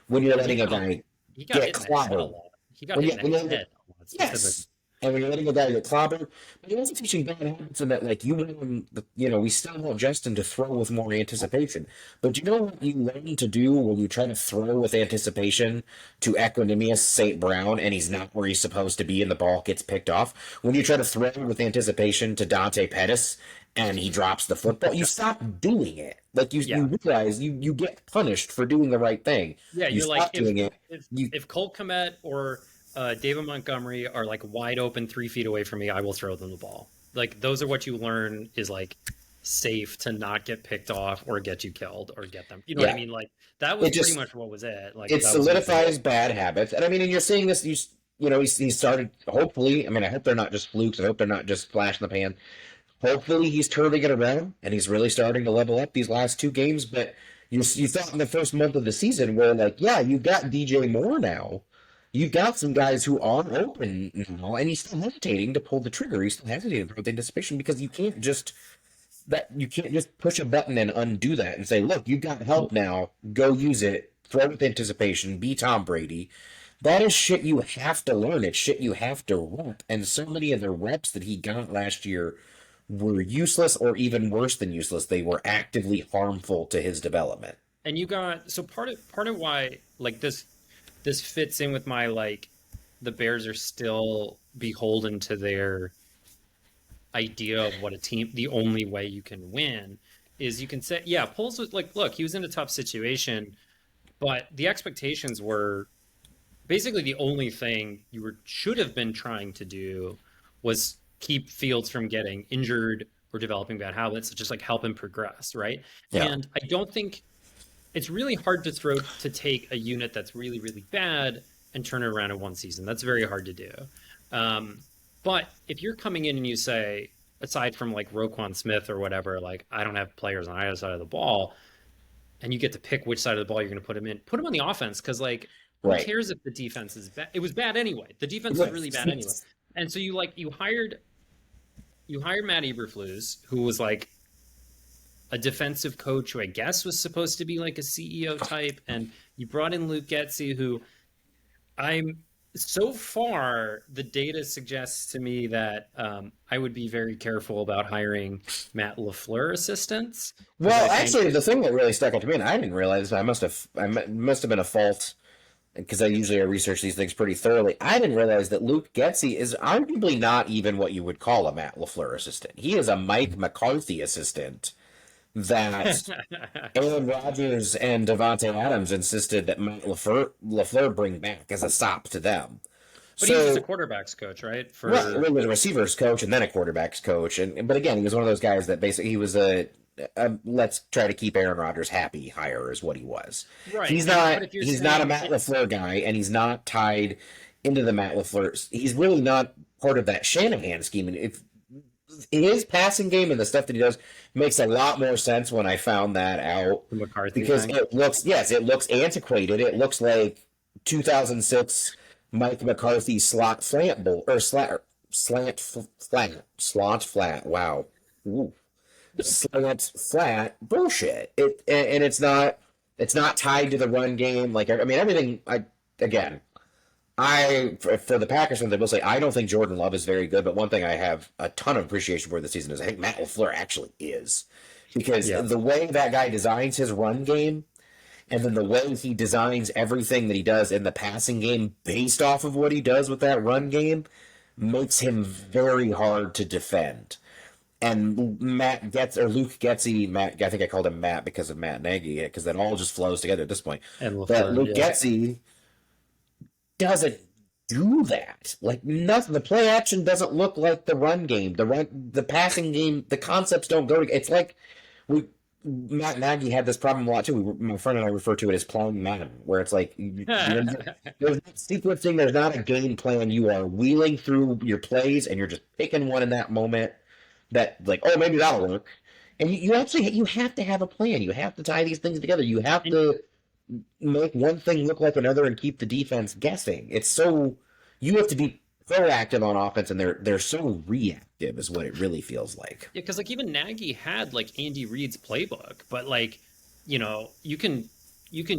when you're Well, letting a guy he got get hit in the head a clobbered. lot. He got hit in the head a lot specifically. Yes. And when you're letting a guy get clobbered, but you're also teaching bad habits in that, like, we still want Justin to throw with more anticipation. But you know what you learn to do when you try to throw with anticipation to Equanimous St. Brown and he's not where he's supposed to be and the ball gets picked off? When you try to throw with anticipation to Dante Pettis and he drops the football, you stop doing it. Like, you Yeah. realize you get punished for doing the right thing. Yeah, You you're like stop doing it. if You if Colt Kmet or David Montgomery are like wide open 3 feet away from me, I will throw them the ball. Like those are what you learn is like safe to not get picked off or get you killed or get them. You know what I yeah. mean? Like that was It pretty just much what was it. Like it that was what solidifies bad habits. And I mean, and you're seeing this. He started. Hopefully, I mean, I hope they're not just flukes. I hope they're not just flash in the pan. Hopefully, he's turning it around and he's really starting to level up these last 2 games. But you thought in the first month of the season where, like, yeah, you've got DJ Moore now. You've got some guys who are open now, and he's still hesitating to pull the trigger. He's still hesitating with anticipation because you can't just push a button and undo that and say, look, you've got help now. Go use it. Throw with anticipation. Be Tom Brady. That is shit you have to learn. It's shit you have to rep. And so many of the reps that he got last year were useless, or even worse than useless. They were actively harmful to his development. and you got so part of why like this fits in with my like the Bears are still beholden to their idea of what a team the only way you can win is you can say yeah Poles was like look he was in a tough situation but the expectations were basically the only thing should have been trying to do was keep Fields from getting injured or developing bad habits, just like help him progress, right? Yeah. And I don't think it's really hard to take a unit that's really really bad and turn it around in one season. That's very hard to do. Um, but if you're coming in and you say, aside from like Roquan Smith or whatever, like I don't have players on either side of the ball, and you get to pick which side of the ball you're going to put him in. Put him on the offense because, like, who Right. cares if the defense is bad? It was bad anyway. The defense was really bad anyway. And so you hired Matt Eberflus, who was like a defensive coach who I guess was supposed to be like a CEO type, and you brought in Luke Getsy, who I'm so far the data suggests to me that I would be very careful about hiring Matt LaFleur assistants because Well, I think actually, the thing that really stuck out to me, and I didn't realize, I must have been a fault because I research these things pretty thoroughly. I didn't realize that Luke Getsy is arguably not even what you would call a Matt LaFleur assistant. He is a Mike McCarthy assistant that Aaron Rodgers and Devontae Adams insisted that Matt LaFleur bring back as a sop to them. But he was just a So quarterbacks coach, right? right, For he was a receivers coach and then a quarterbacks coach, and but again, he was one of those guys that basically he was a let's try to keep Aaron Rodgers happy hire is what he was. right. He's And not but if you're he's not a saying Matt LaFleur guy, and he's not tied into the Matt LaFleur. He's really not part of that Shanahan scheme. And if his passing game and the stuff that he does makes a lot more sense when I found that out the McCarthy because thing, it looks yes, it looks antiquated. It looks like 2006 Mike McCarthy slot slant bull or slot flat. Wow, ooh, slant flat bullshit. And it's not tied to the run game. Like I mean everything. Again for the Packers fans, I will say I don't think Jordan Love is very good, but one thing I have a ton of appreciation for this season is I think Matt LaFleur actually is because yeah. the way that guy designs his run game and then the way he designs everything that he does in the passing game based off of what he does with that run game makes him very hard to defend. And Matt gets or Luke Getzey, Matt, I think I called him Matt because of Matt Nagy, because that all just flows together at this point. And But LaFleur, Luke yeah. Getzey doesn't do that. Like nothing. The play action doesn't look like the run game. The passing game, the concepts don't go. It's like we Matt Nagy had this problem a lot too. My friend and I refer to it as playing Madden, where it's like there's not sequencing. There's not a game plan. You are wheeling through your plays, and you're just picking one in that moment. That like, oh, maybe that'll work. And you actually you have to have a plan. You have to tie these things together. You have And to make one thing look like another and keep the defense guessing. It's so you have to be proactive on offense, and they're so reactive, is what it really feels like. yeah, because like even Nagy had like Andy Reid's playbook, but like, you can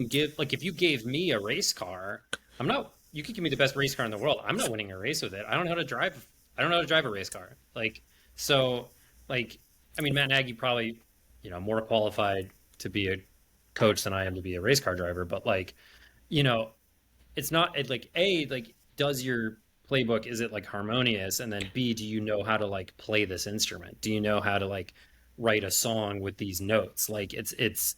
give like if you gave me a race car, I'm not. You could give me the best race car in the world. I'm not winning a race with it. I don't know how to drive. I don't know how to drive a race car. Like so, like I mean, Matt Nagy probably more qualified to be a coach than I am to be a race car driver, but like you know it's not like a like does your playbook is it like harmonious, and then b do you know how to like play this instrument, do you know how to like write a song with these notes, like it's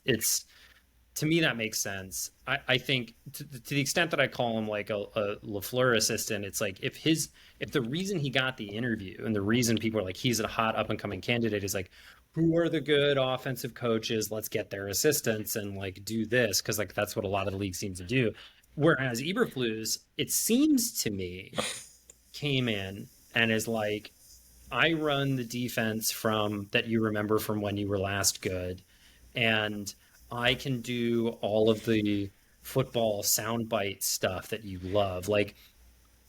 to me that makes sense. I think to the extent that I call him like a LaFleur assistant, it's like if the reason he got the interview and the reason people are like he's a hot up and coming candidate is like who are the good offensive coaches, let's get their assistants and like do this because like that's what a lot of the league seems to do. Whereas Eberflus, it seems to me, came in and is like, I run the defense from that you remember from when you were last good, and I can do all of the football soundbite stuff that you love. Like,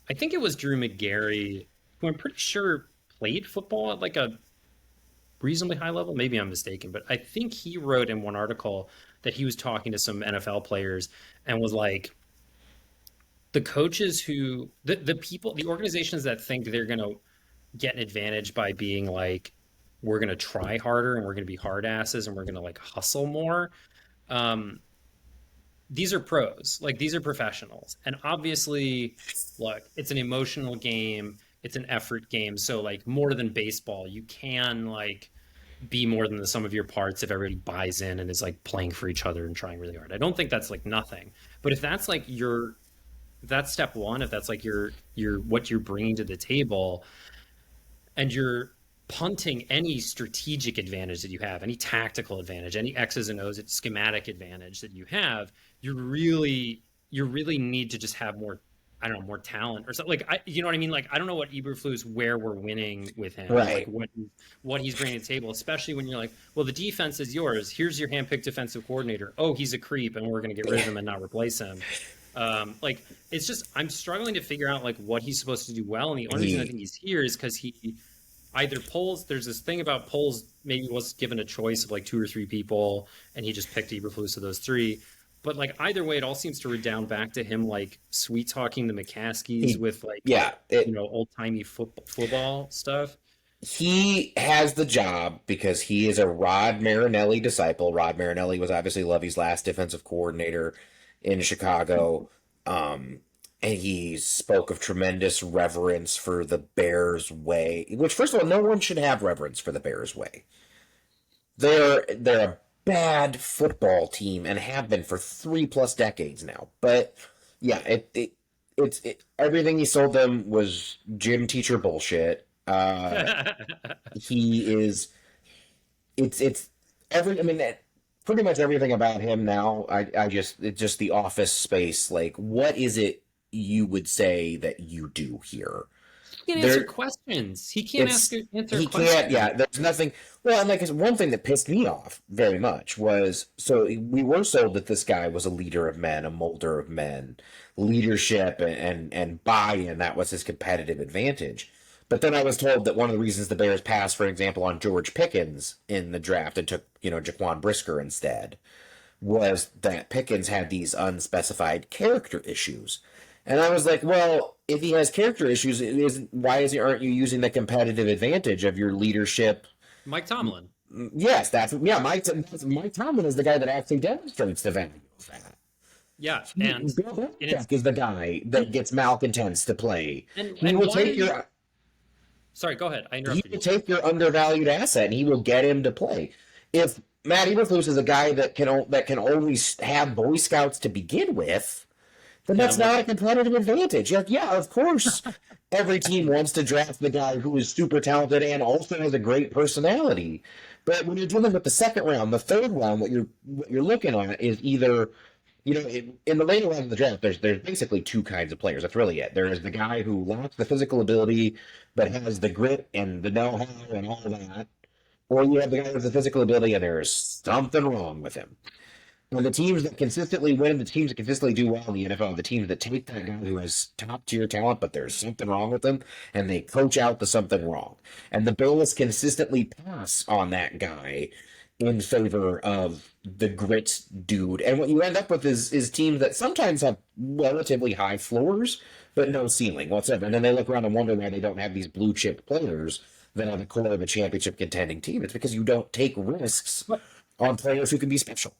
I think it was Drew McGarry, who I'm pretty sure played football at like a reasonably high level. Maybe I'm mistaken, but I think he wrote in one article that he was talking to some NFL players and was like, the coaches who the people the organizations that think they're going to get an advantage by being like we're going to try harder and we're going to be hard asses and we're going to like hustle more, um these are pros, like these are professionals, and obviously look, it's an emotional game, it's an effort game, so like more than baseball you can like be more than the sum of your parts if everybody buys in and is like playing for each other and trying really hard. I don't think that's like nothing, but if that's like your that's step one, if that's like your what you're bringing to the table, and you're punting any strategic advantage that you have, any tactical advantage, any x's and o's schematic advantage that you have, you really need to just have more, I don't know, more talent or something. Like you know what I mean? Like I don't know what Eberflus where we're winning with him, like Right. what he's bringing to the table, especially when you're like, well, the defense is yours. Here's your handpicked defensive coordinator. Oh, he's a creep, and we're going to get rid of him and not replace him. Like it's just I'm struggling to figure out like what he's supposed to do well, and the only reason I He think he's here is because he either polls. There's this thing about polls. Maybe was given a choice of like two or three people, and he just picked Eberflus of those three. But like either way, it all seems to redound back to him like sweet talking the McCaskies he with like yeah, it old timey football stuff. he has the job because he is a Rod Marinelli disciple. Rod Marinelli was obviously Lovey's last defensive coordinator in Chicago. Um, and he spoke of tremendous reverence for the Bears way, which, first of all, no one should have reverence for the Bears way. They're a bad football team and have been for 3+ decades now. But yeah, everything he sold them was gym teacher bullshit. He is it's every I mean pretty much everything about him now. I just it's just the office space. Like, what is it you would say that you do here? He can't answer There, questions. He can't it's answer a he can't. question. Yeah, there's nothing. Well, and like one thing that pissed me off very much was so we were sold that this guy was a leader of men, a molder of men, leadership and buy-in. That was his competitive advantage. But then I was told that one of the reasons the Bears passed, for example, on George Pickens in the draft and took Jaquan Brisker instead, was that Pickens had these unspecified character issues. And I was like, well, if he has character issues, aren't you using the competitive advantage of your leadership? Mike Tomlin. Yes, Mike Tomlin is the guy that actually demonstrates the value of that. Yeah, Bill Belichick is the guy that gets malcontents to play. He and will why? take your Sorry, go ahead. I he interrupted will you. take your undervalued asset and he will get him to play. If Matt Eberflus is a guy that can always have Boy Scouts to begin with, then Yeah, that's not a competitive advantage. Yeah, of course, every team wants to draft the guy who is super talented and also has a great personality. But when you're dealing with the second round, the third round, what you're looking at is either in the later rounds of the draft, there's basically two kinds of players. That's really it. There is the guy who lacks the physical ability but has the grit and the know-how and all that, or you have the guy with the physical ability and there's something wrong with him. And the teams that consistently win, the teams that consistently do well in the NFL, the teams that take that guy who has top tier talent, but there's something wrong with him, and they coach out the something wrong. And the Bills consistently pass on that guy in favor of the grit dude. And what you end up with is teams that sometimes have relatively high floors, but no ceiling whatsoever. And then they look around and wonder why they don't have these blue chip players that are the core of a championship contending team. It's because you don't take risks But on players who can be special.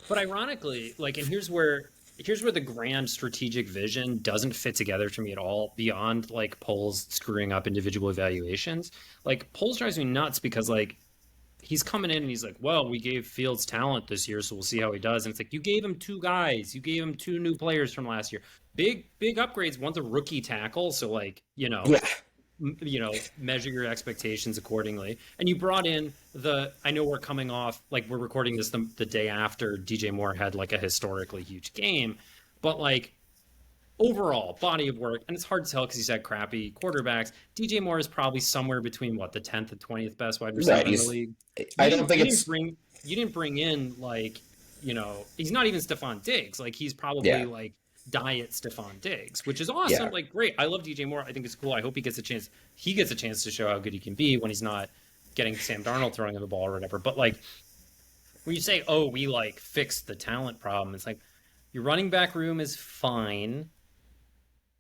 but ironically, like, and here's where the grand strategic vision doesn't fit together for me at all. Beyond like polls screwing up individual evaluations, like polls drives me nuts because like he's coming in and he's like, well, we gave Fields talent this year, so we'll see how he does. And it's like, you gave him two guys, you gave him two new players from last year, big upgrades. One's a rookie tackle, so like Yeah, measure your expectations accordingly. And you brought in I know we're coming off, like, we're recording this the day after DJ Moore had like a historically huge game, but like overall body of work, and it's hard to tell because he's had crappy quarterbacks. DJ Moore is probably somewhere between what, the 10th and 20th best wide receiver right. in the league. I don't think it's. You didn't bring in like, he's not even Stephon Diggs. Like, he's probably Yeah, like diet Stephon Diggs, which is awesome. yeah, Like, great. I love DJ Moore. I think it's cool. I hope he gets a chance. He gets a chance to show how good he can be when he's not getting Sam Darnold throwing him the ball or whatever. But like, when you say, oh, we like fixed the talent problem, it's like your running back room is fine.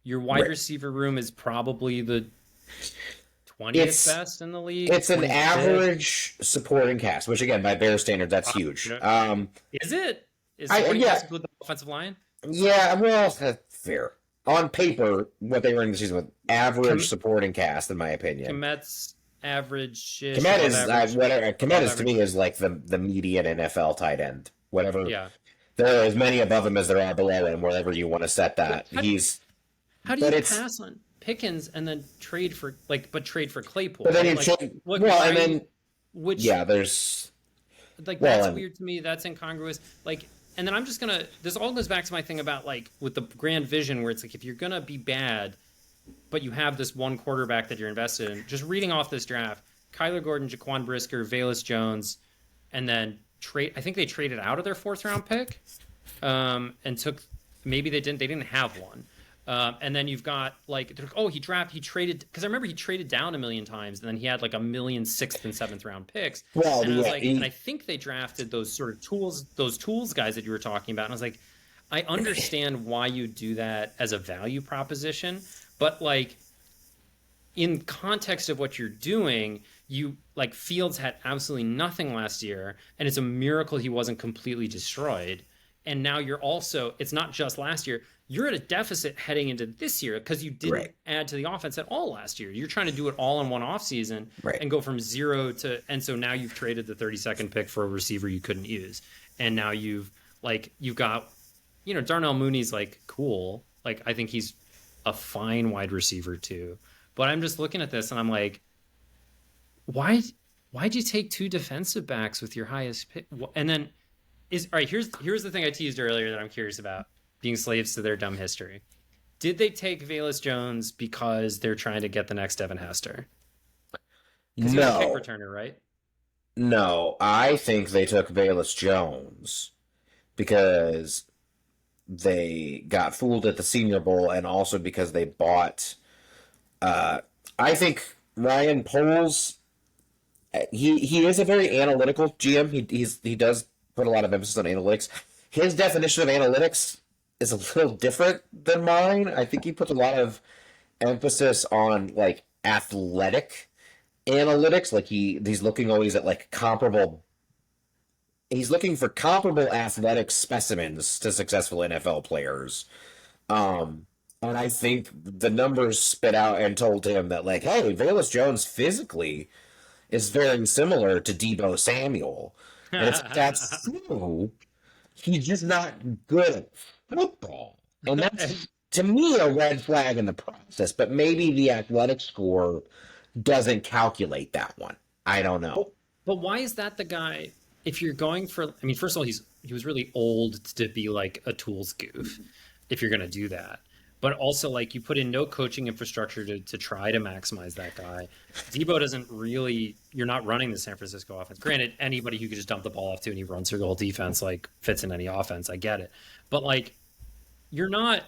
Your wide right. receiver room is probably the 20th It's best in the league, it's an 25th. average supporting cast, which again by Bear standard that's huge. Is it? Is I supporting yeah cast include the offensive line? yeah well that's fair on paper what they were in the season with average Com- supporting cast in my opinion. Komet's average-ish, Komet above is average, whatever. Komet above is to average. me is like the median NFL tight end. Whatever Yeah. there are as many above him as there are below him. Wherever you want to set But that, he's. how do But you it's pass on Pickens and then trade for Claypool, but then right? you Like, change what, well, and right? then Which, yeah, there's like, well, that's and weird to me. That's incongruous. Like, and then I'm just gonna. This all goes back to my thing about like with the grand vision, where it's like if you're gonna be bad, but you have this one quarterback that you're invested in. Just reading off this draft: Kyler Gordon, Jaquan Brisker, Velus Jones, and then trade. I think they traded out of their fourth round pick, and took. Maybe they didn't. They didn't have one. And then you've got like, oh, he traded, because I remember he traded down a million times, and then he had like a million sixth and seventh round picks. well, And I was yeah, like, and I think they drafted those sort of those tools guys that you were talking about. And I was like, I understand why you do that as a value proposition, but like in context of what you're doing, you like Fields had absolutely nothing last year, and it's a miracle he wasn't completely destroyed. And now it's not just last year, you're at a deficit heading into this year because you didn't right, add to the offense at all last year. You're trying to do it all in one offseason right. and go from zero to, and so now you've traded the 32nd pick for a receiver you couldn't use. And now you've got, Darnell Mooney's like cool. Like, I think he's a fine wide receiver too. But I'm just looking at this and I'm like, why why'd you take two defensive backs with your highest pick? And then is all right, here's the thing I teased earlier that I'm curious about, being slaves to their dumb history. Did they take Velus Jones because they're trying to get the next Devin Hester? Because he was a kick No, returner, right? no, I think they took Valus Jones because they got fooled at the Senior Bowl, and also because they bought. Uh, I think Ryan Poles. He is a very analytical GM. He does put a lot of emphasis on analytics. His definition of analytics is a little different than mine. I think he puts a lot of emphasis on like athletic analytics. Like he's looking always at like comparable. He's looking for comparable athletic specimens to successful NFL players. Um, and I think the numbers spit out and told him that like, hey, Valus Jones physically is very similar to Debo Samuel. And it's that's true. He's just not good at football. And And that's to me a red flag in the process. But maybe the athletic score doesn't calculate that one. I don't know. but, but why is that the guy? If you're going for, I mean, first of all, he was really old to be like a tools goof. If you're going to do that, but also like you put in no coaching infrastructure to try to maximize that guy. Debo doesn't really. You're not running the San Francisco offense. Granted, anybody who could just dump the ball off to and he runs through the whole defense like fits in any offense. I get it, but like you're not.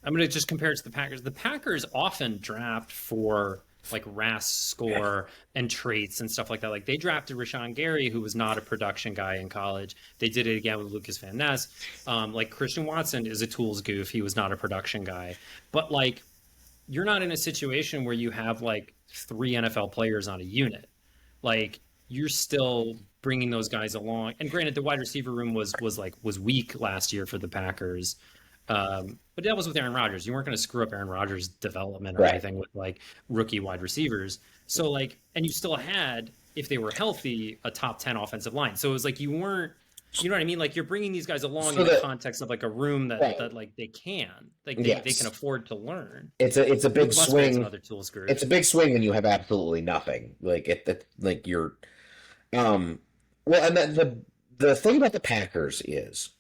I'm going to just compare it to the Packers. The Packers often draft for like RAS score and traits and stuff like that. Like they drafted Rashawn Gary, who was not a production guy in college. They did it again with Lucas Van Ness. Like Christian Watson is a tools goof. He was not a production guy. But like you're not in a situation where you have like three NFL players on a unit. Like you're still bringing those guys along. And granted, the wide receiver room was weak last year for the Packers. But that was with Aaron Rodgers. You weren't going to screw up Aaron Rodgers' development or Right. anything with like rookie wide receivers. So like, and you still had, if they were healthy, a top 10 offensive line. So it was like you weren't, you know what I mean? Like you're bringing these guys along So in the that context of like a room right. that like they can Yes. afford to learn. It's a big Luke Musgrave's swing. another tools group. It's a big swing when you have absolutely nothing. Like you're um well, and the thing about the Packers is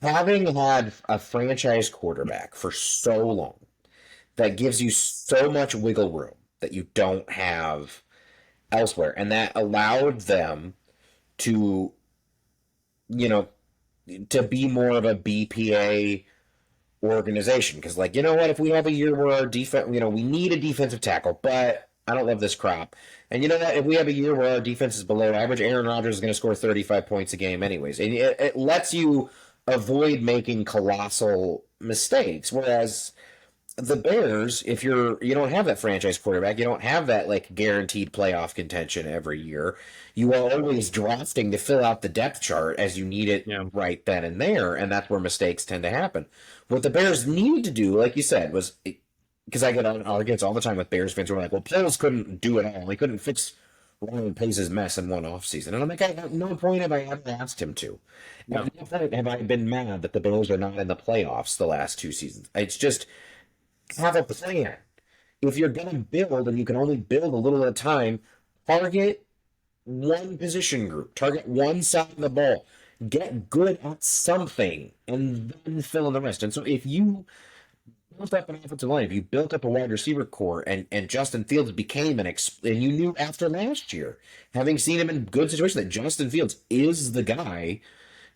having had a franchise quarterback for so long that gives you so much wiggle room that you don't have elsewhere, and that allowed them to, you know, to be more of a BPA organization. Because, like, you know what, if we have a year where our defense, we need a defensive tackle, but I don't love this crop. And you know what, if we have a year where our defense is below average, Aaron Rodgers is going to score 35 points a game anyways. And it lets you avoid making colossal mistakes. Whereas the Bears, if you don't have that franchise quarterback, you don't have that like guaranteed playoff contention every year. You are always drafting to fill out the depth chart as you need it Yeah. right then and there, and that's where mistakes tend to happen. What the Bears needed to do, like you said, was because I get on arguments all the time with Bears fans who are like, "Well, Poles couldn't do it all. He couldn't fix Ryan Pace's mess in one offseason." And I'm like, at no point have I ever asked him to. No. At no point have I been mad that the Bears are not in the playoffs the last two seasons. It's just have a plan. If you're going to build and you can only build a little at a time, target one position group, target one side of the ball, get good at something, and then fill in the rest. And so if you built up an offensive line, if you built up a wide receiver core, and Justin Fields became and you knew after last year, having seen him in good situations, that Justin Fields is the guy,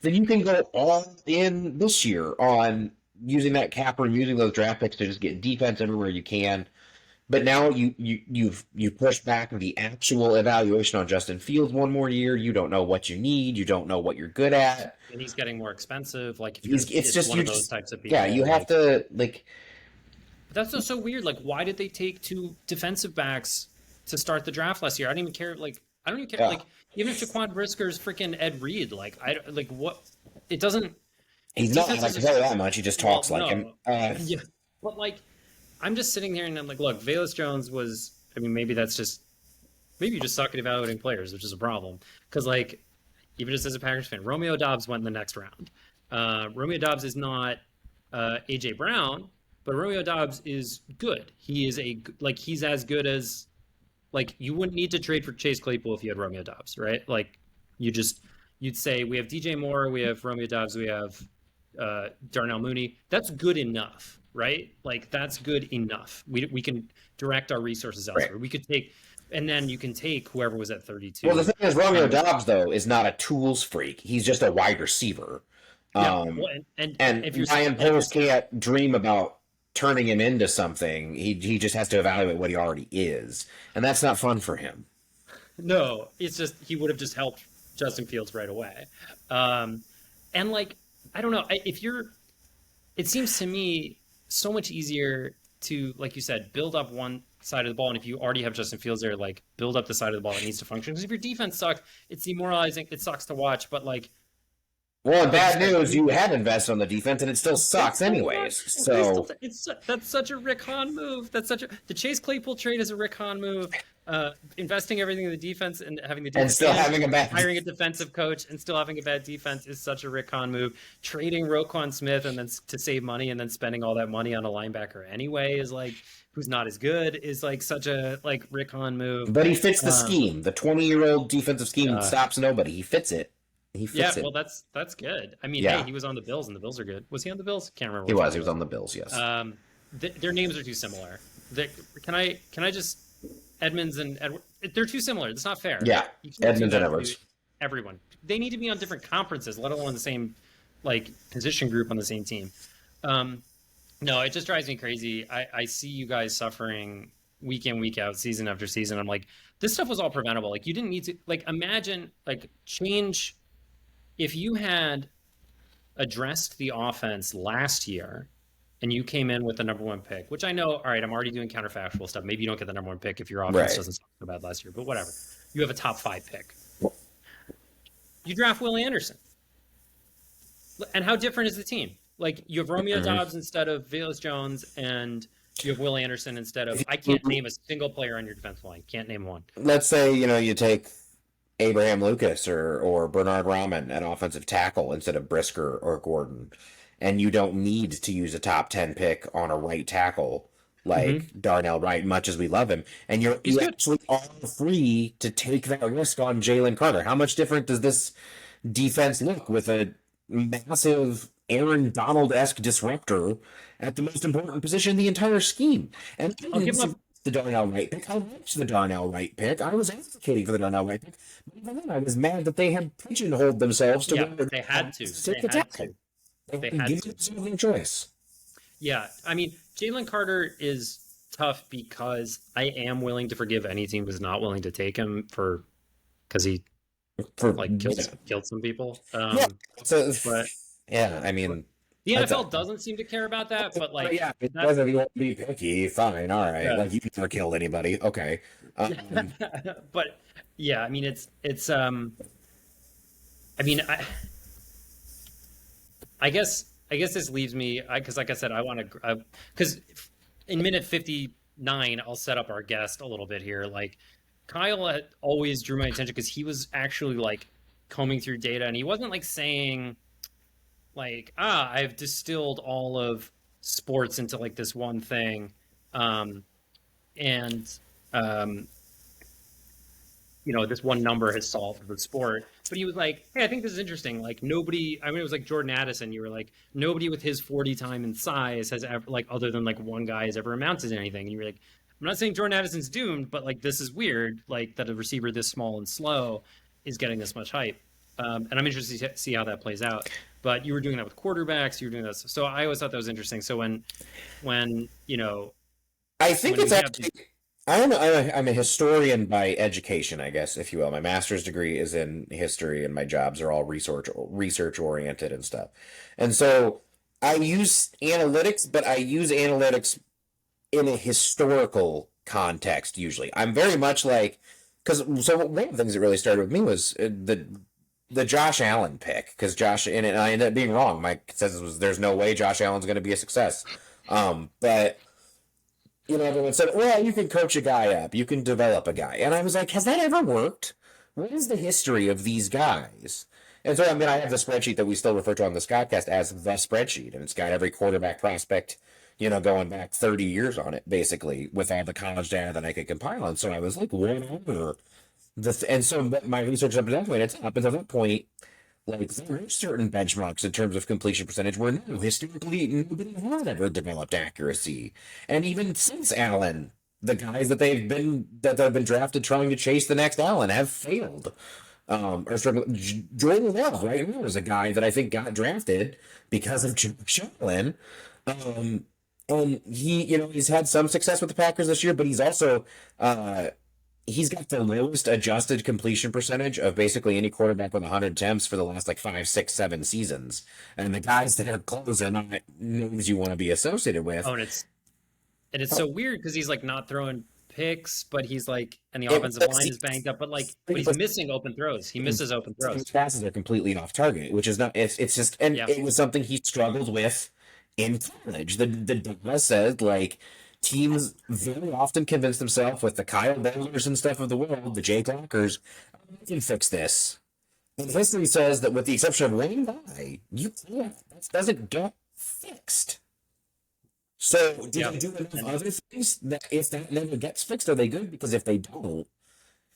then you can go all in this year on using that cap room, using those draft picks to just get defense everywhere you can. But now you've pushed back the actual evaluation on Justin Fields one more year. You don't know what you need. You don't know what you're good at. And he's getting more expensive. Like if It's it's just one you of those just types of yeah. You people, have like to like but that's just so weird. Like, why did they take two defensive backs to start the draft last year? I don't even care. Like, I don't even care. yeah. Like, even if Jaquan Brisker's freaking Ed Reed, like, I like what it doesn't. He's not. Defense I is can tell just you that much. He just well, talks like him. no, yeah, but like, I'm just sitting here and I'm like, look, Velus Jones was. I mean, maybe you just suck at evaluating players, which is a problem. Because like, even just as a Packers fan, Romeo Dobbs went in the next round. Romeo Dobbs is not AJ Brown, but Romeo Dobbs is good. He is he's as good as like you wouldn't need to trade for Chase Claypool if you had Romeo Dobbs, right? Like you just you'd say we have DJ Moore, we have Romeo Dobbs, we have Darnell Mooney. That's good enough, right? Like that's good enough. We can direct our resources elsewhere. Right. We could take, and then you can take whoever was at 32. Well, the thing is, Romeo Dobbs though is not a tools freak. He's just a wide receiver. Yeah, well, And if you're Ryan and if Poles can't dream about turning him into something. He just has to evaluate what he already is, and that's not fun for him. no, it's just he would have just helped Justin Fields right away. And like I don't know if you're. It seems to me so much easier to, like you said, build up one side of the ball, and if you already have Justin Fields there, like build up the side of the ball that needs to function. Because if your defense sucks, it's demoralizing. It sucks to watch, but like. Well, bad news, you have invested on the defense, and it still sucks anyways. So That's such a Rick Hahn move. The Chase Claypool trade is a Rick Hahn move. Investing everything in the defense and having the defense and still having a bad hiring a defensive coach and still having a bad defense is such a Rick Hahn move. Trading Roquan Smith and then to save money and then spending all that money on a linebacker anyway is like who's not as good is like such a like Rick Hahn move. But he fits the scheme. The 20-year-old defensive scheme stops nobody. He fits it. He fits it. Well, that's good. I mean, hey, he was on the Bills, and the Bills are good. Was he on the Bills? Can't remember. He was on the Bills. Yes. Their names are too similar. Can I just Edmonds and Edwards? They're too similar. It's not fair. Yeah, Edmonds and Edwards. Everyone. They need to be on different conferences, let alone the same like position group on the same team. No, it just drives me crazy. I see you guys suffering week in, week out, season after season. I'm like, this stuff was all preventable. Like you didn't need to like imagine like change. If you had addressed the offense last year and you came in with the number one pick, which I know, all right, I'm already doing counterfactual stuff. Maybe you don't get the number one pick if your offense doesn't suck so bad last year, but whatever. You have a top 5 pick. You draft Willie Anderson. And how different is the team? Like you have Romeo Dobbs instead of Velus Jones and you have Willie Anderson instead of, I can't name a single player on your defensive line. Can't name one. Let's say, you take Abraham Lucas or Bernard Rahman at offensive tackle instead of Brisker or Gordon. And you don't need to use a top 10 pick on a right tackle like Darnell Wright, much as we love him. And you actually are free to take that risk on Jalen Carter. How much different does this defense look with a massive Aaron Donald-esque disruptor at the most important position in the entire scheme? And I'll give him the Darnell Wright pick. I watched the Darnell Wright pick. I was advocating for the Darnell Wright pick. But even then, I was mad that they had pigeonholed themselves to where they had to. They had to. A choice. Yeah, I mean, Jalen Carter is tough because I am willing to forgive any team who's not willing to take him because he killed some people. But yeah, I mean. The NFL doesn't seem to care about that, but like, it does if you want to be picky, fine, all right. Yeah. Like you never killed anybody, okay. But yeah, I mean, it's. I mean, I guess this leaves me because, like I said, I want to because in minute 59, I'll set up our guest a little bit here. Like Kyle always drew my attention because he was actually like combing through data, and he wasn't like saying. Like, I've distilled all of sports into like this one thing. This one number has solved the sport. But he was like, hey, I think this is interesting. Like it was like Jordan Addison. You were like, nobody with his 40 time and size has ever, like, other than like one guy has ever amounted to anything. And you were like, I'm not saying Jordan Addison's doomed, but like, this is weird. Like that a receiver this small and slow is getting this much hype. And I'm interested to see how that plays out. But you were doing that with quarterbacks. You were doing that. So I always thought that was interesting. So when I think it's actually, I don't know. I'm a historian by education, I guess, if you will. My master's degree is in history and my jobs are all research oriented and stuff. And so I use analytics, but I use analytics in a historical context usually. I'm very much like, so one of the things that really started with me was the Josh Allen pick, because and I ended up being wrong. Mike says there's no way Josh Allen's going to be a success. But everyone said, well, you can coach a guy up, you can develop a guy, and I was like, has that ever worked? What is the history of these guys? And so I have the spreadsheet that we still refer to on the SKOdcast as the spreadsheet, and it's got every quarterback prospect going back 30 years on it, basically, with all the college data that I could compile on. So I was like, what over and so my research up to that point, it's up until that point, like there are certain benchmarks in terms of completion percentage where no, historically nobody had ever developed accuracy. And even since Allen, the guys that have been drafted trying to chase the next Allen have failed. Jordan Love right now is a guy that I think got drafted because of Josh Allen. Um, and he's had some success with the Packers this year, but he's got the lowest adjusted completion percentage of basically any quarterback with 100 attempts for the last like 5, 6, 7 seasons. And the guys that are close are not names you want to be associated with. Oh, and it's so weird because he's like not throwing picks, but he's like, and the offensive line is banged up, but he's missing open throws. He misses open throws. His passes are completely off target, which is not. It's just, and it was something he struggled with in college. The data said like teams very often convince themselves with the Kyle Bowlers and stuff of the world, the Jay Clockers, I can fix this. And history says that with the exception of one guy, you can't. That doesn't get fixed. So, do they do enough other things that if that never gets fixed, are they good? Because if they don't,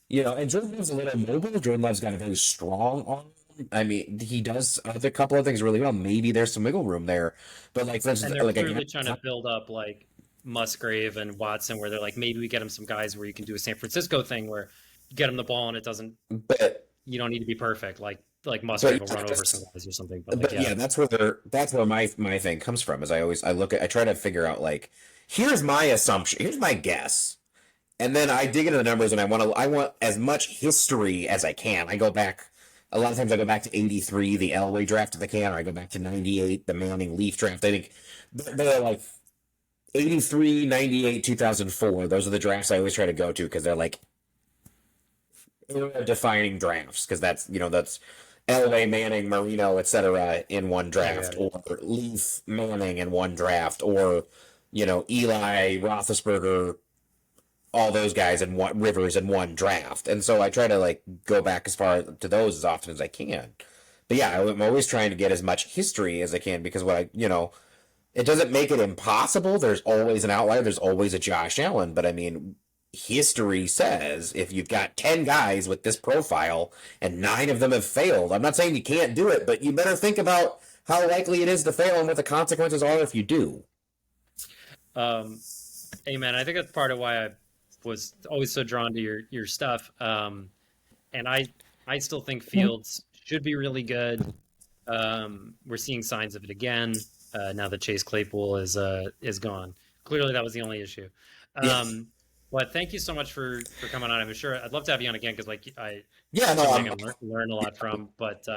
and Jordan Love's a little mobile. Jordan Love's got a very strong arm. I mean, he does a couple of things really well. Maybe there's some wiggle room there. But, like, for instance, and they're clearly trying to build up, like, Musgrave and Watson, where they're like, maybe we get him some guys where you can do a San Francisco thing where you get him the ball and it doesn't, you don't need to be perfect. Like Musgrave will run over some guys or something. But that's where my thing comes from. Is I try to figure out like, here's my assumption, here's my guess, and then I dig into the numbers and I want as much history as I can. I go back. A lot of times I go back to 83, the Elway draft if I can, or I go back to 98, the Manning Leaf draft. I think they're like 83, 98, 2004. Those are the drafts I always try to go to because they're like defining drafts because that's Elway, Manning, Marino, etc. in one draft, or Leaf, Manning in one draft, or Eli, Roethlisberger, all those guys in one, Rivers in one draft. And so I try to like go back as far to those as often as I can. But yeah, I'm always trying to get as much history as I can because it doesn't make it impossible. There's always an outlier. There's always a Josh Allen. But I mean, history says if you've got 10 guys with this profile and 9 of them have failed, I'm not saying you can't do it, but you better think about how likely it is to fail and what the consequences are if you do. Amen. I think that's part of why I was always so drawn to your stuff. And I still think Fields should be really good. We're seeing signs of it again. Now that Chase Claypool is gone. Clearly that was the only issue. But thank you so much for coming on. I'm sure I'd love to have you on again because I learn a lot from. But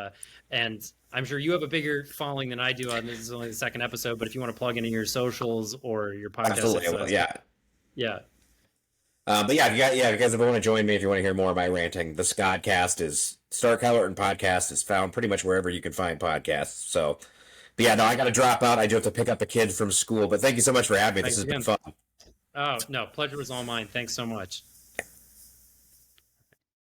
and I'm sure you have a bigger following than I do. This is only the second episode, but if you want to plug into your socials or your podcast, absolutely, yeah. But if you guys ever want to join me, if you want to hear more of my ranting, the SKOdcast is Stark Hallerton podcast is found pretty much wherever you can find podcasts. So, but yeah, no, I got to drop out. I do have to pick up a kid from school. But thank you so much for having me. This has been fun. Oh, no, pleasure was all mine. Thanks so much.